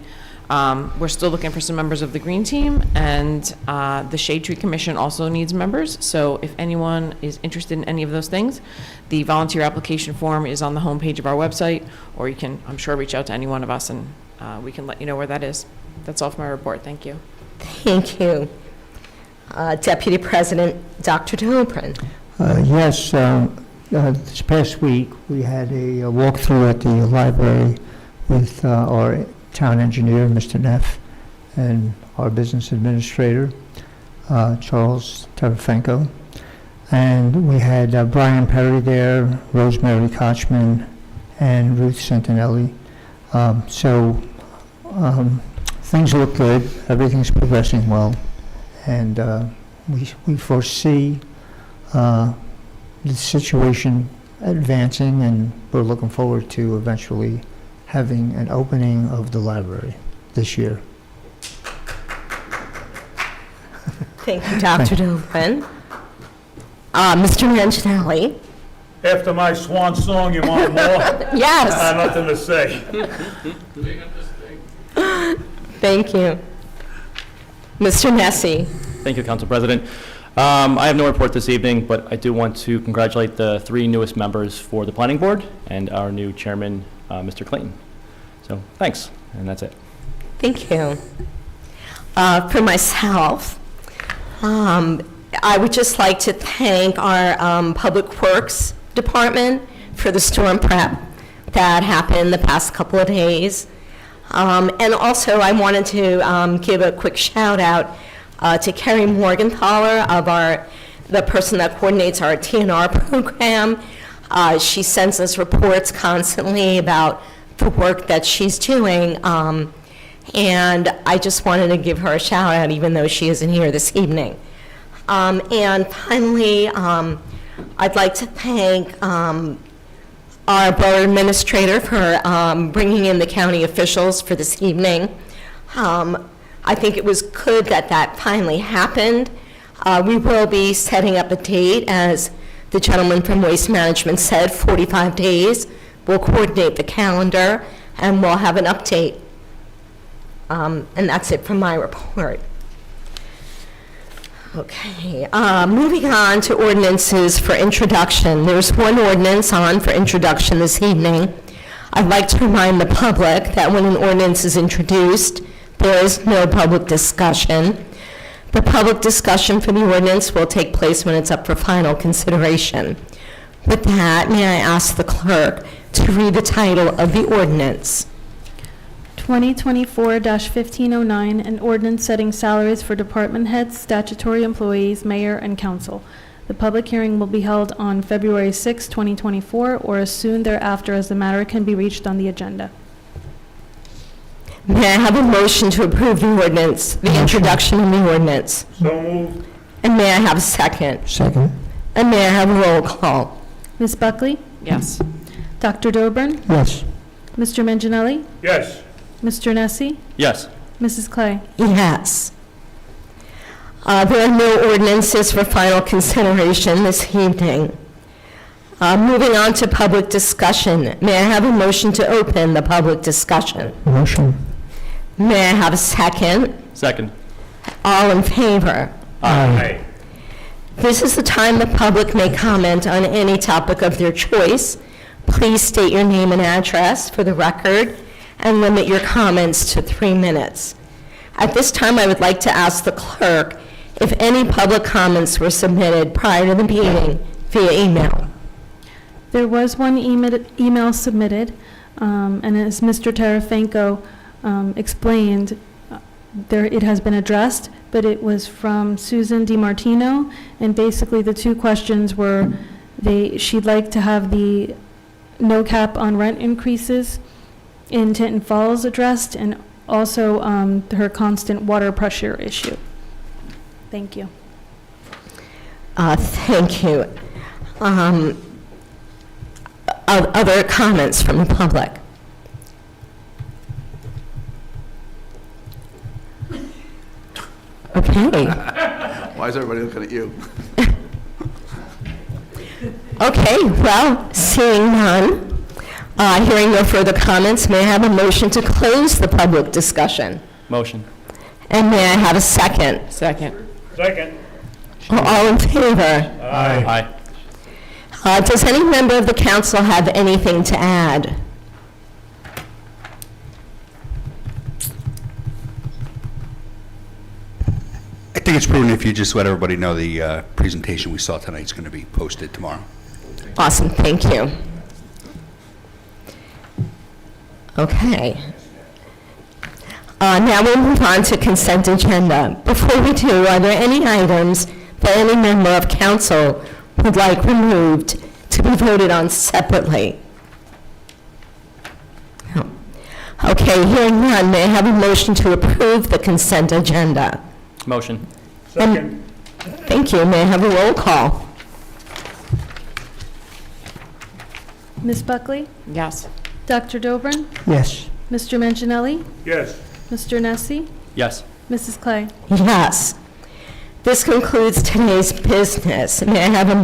We're still looking for some members of the Green Team, and the Shade Tree Commission also needs members. So if anyone is interested in any of those things, the volunteer application form is on the homepage of our website, or you can, I'm sure, reach out to any one of us, and we can let you know where that is. That's all for my report. Thank you. Thank you. Deputy President Dr. Dobrin. Yes, this past week, we had a walkthrough at the library with our town engineer, Mr. Neff, and our business administrator, Charles Terafenko. And we had Brian Perry there, Rosemary Kochman, and Ruth Santinelli. Things look good, everything's progressing well, and we foresee the situation advancing, and we're looking forward to eventually having an opening of the library this year. Thank you, Dr. Dovin. Mr. Manginelli? After my swan song, you want more? Yes. I have nothing to say. Thank you. Mr. Nessie? Thank you, Council President. I have no report this evening, but I do want to congratulate the 3 newest members for the Planning Board and our new chairman, Mr. Clayton. So, thanks, and that's it. Thank you. For myself, I would just like to thank our Public Works Department for the storm prep that happened the past couple of days. And also, I wanted to give a quick shout out to Carrie Morgenthaler, the person that coordinates our TNR program. She sends us reports constantly about the work that she's doing. And I just wanted to give her a shout out, even though she isn't here this evening. And finally, I'd like to thank our borough administrator for bringing in the county officials for this evening. I think it was good that that finally happened. We will be setting up a date, as the gentleman from Waste Management said, 45 days. We'll coordinate the calendar, and we'll have an update. And that's it from my report. Okay, moving on to ordinances for introduction. There's one ordinance on for introduction this evening. I'd like to remind the public that when an ordinance is introduced, there is no public discussion. The public discussion for the ordinance will take place when it's up for final consideration. With that, may I ask the clerk to read the title of the ordinance? 2024-1509, an ordinance setting salaries for department heads, statutory employees, mayor, and council. The public hearing will be held on February 6, 2024, or as soon thereafter as the matter can be reached on the agenda. May I have a motion to approve the ordinance, the introduction of the ordinance? So moved. And may I have a second? Second. And may I have a roll call? Ms. Buckley? Yes. Dr. Dobrin? Yes. Mr. Manginelli? Yes. Mr. Nessie? Yes. Mrs. Clay? Yes. There are no ordinances for final consideration this evening. Moving on to public discussion. May I have a motion to open the public discussion? Motion. May I have a second? Second. All in favor? Aye. This is the time the public may comment on any topic of their choice. Please state your name and address for the record and limit your comments to 3 minutes. At this time, I would like to ask the clerk if any public comments were submitted prior to the meeting via email. There was one email submitted, and as Mr. Terafenko explained, it has been addressed, but it was from Susan DiMartino, and basically the 2 questions were she'd like to have the no cap on rent increases in Tinton Falls addressed, and also her constant water pressure issue. Thank you. Thank you. Other comments from the public? Okay. Why is everybody looking at you? Okay, well, seeing none, hearing no further comments, may I have a motion to close the public discussion? Motion. And may I have a second? Second. Second. All in favor? Aye. Does any member of the council have anything to add? I think it's prudent if you just let everybody know the presentation we saw tonight is going to be posted tomorrow. Awesome, thank you. Okay. Now we'll move on to consent agenda. Before we do, are there any items that any member of council would like removed to be voted on separately? No. Okay, hearing none, may I have a motion to approve the consent agenda? Motion. Second. Thank you. May I have a roll call? Ms. Buckley? Yes. Dr. Dobrin? Yes. Mr. Manginelli? Yes. Mr. Nessie? Yes. Mrs. Clay? Yes. This concludes today's business. May I have a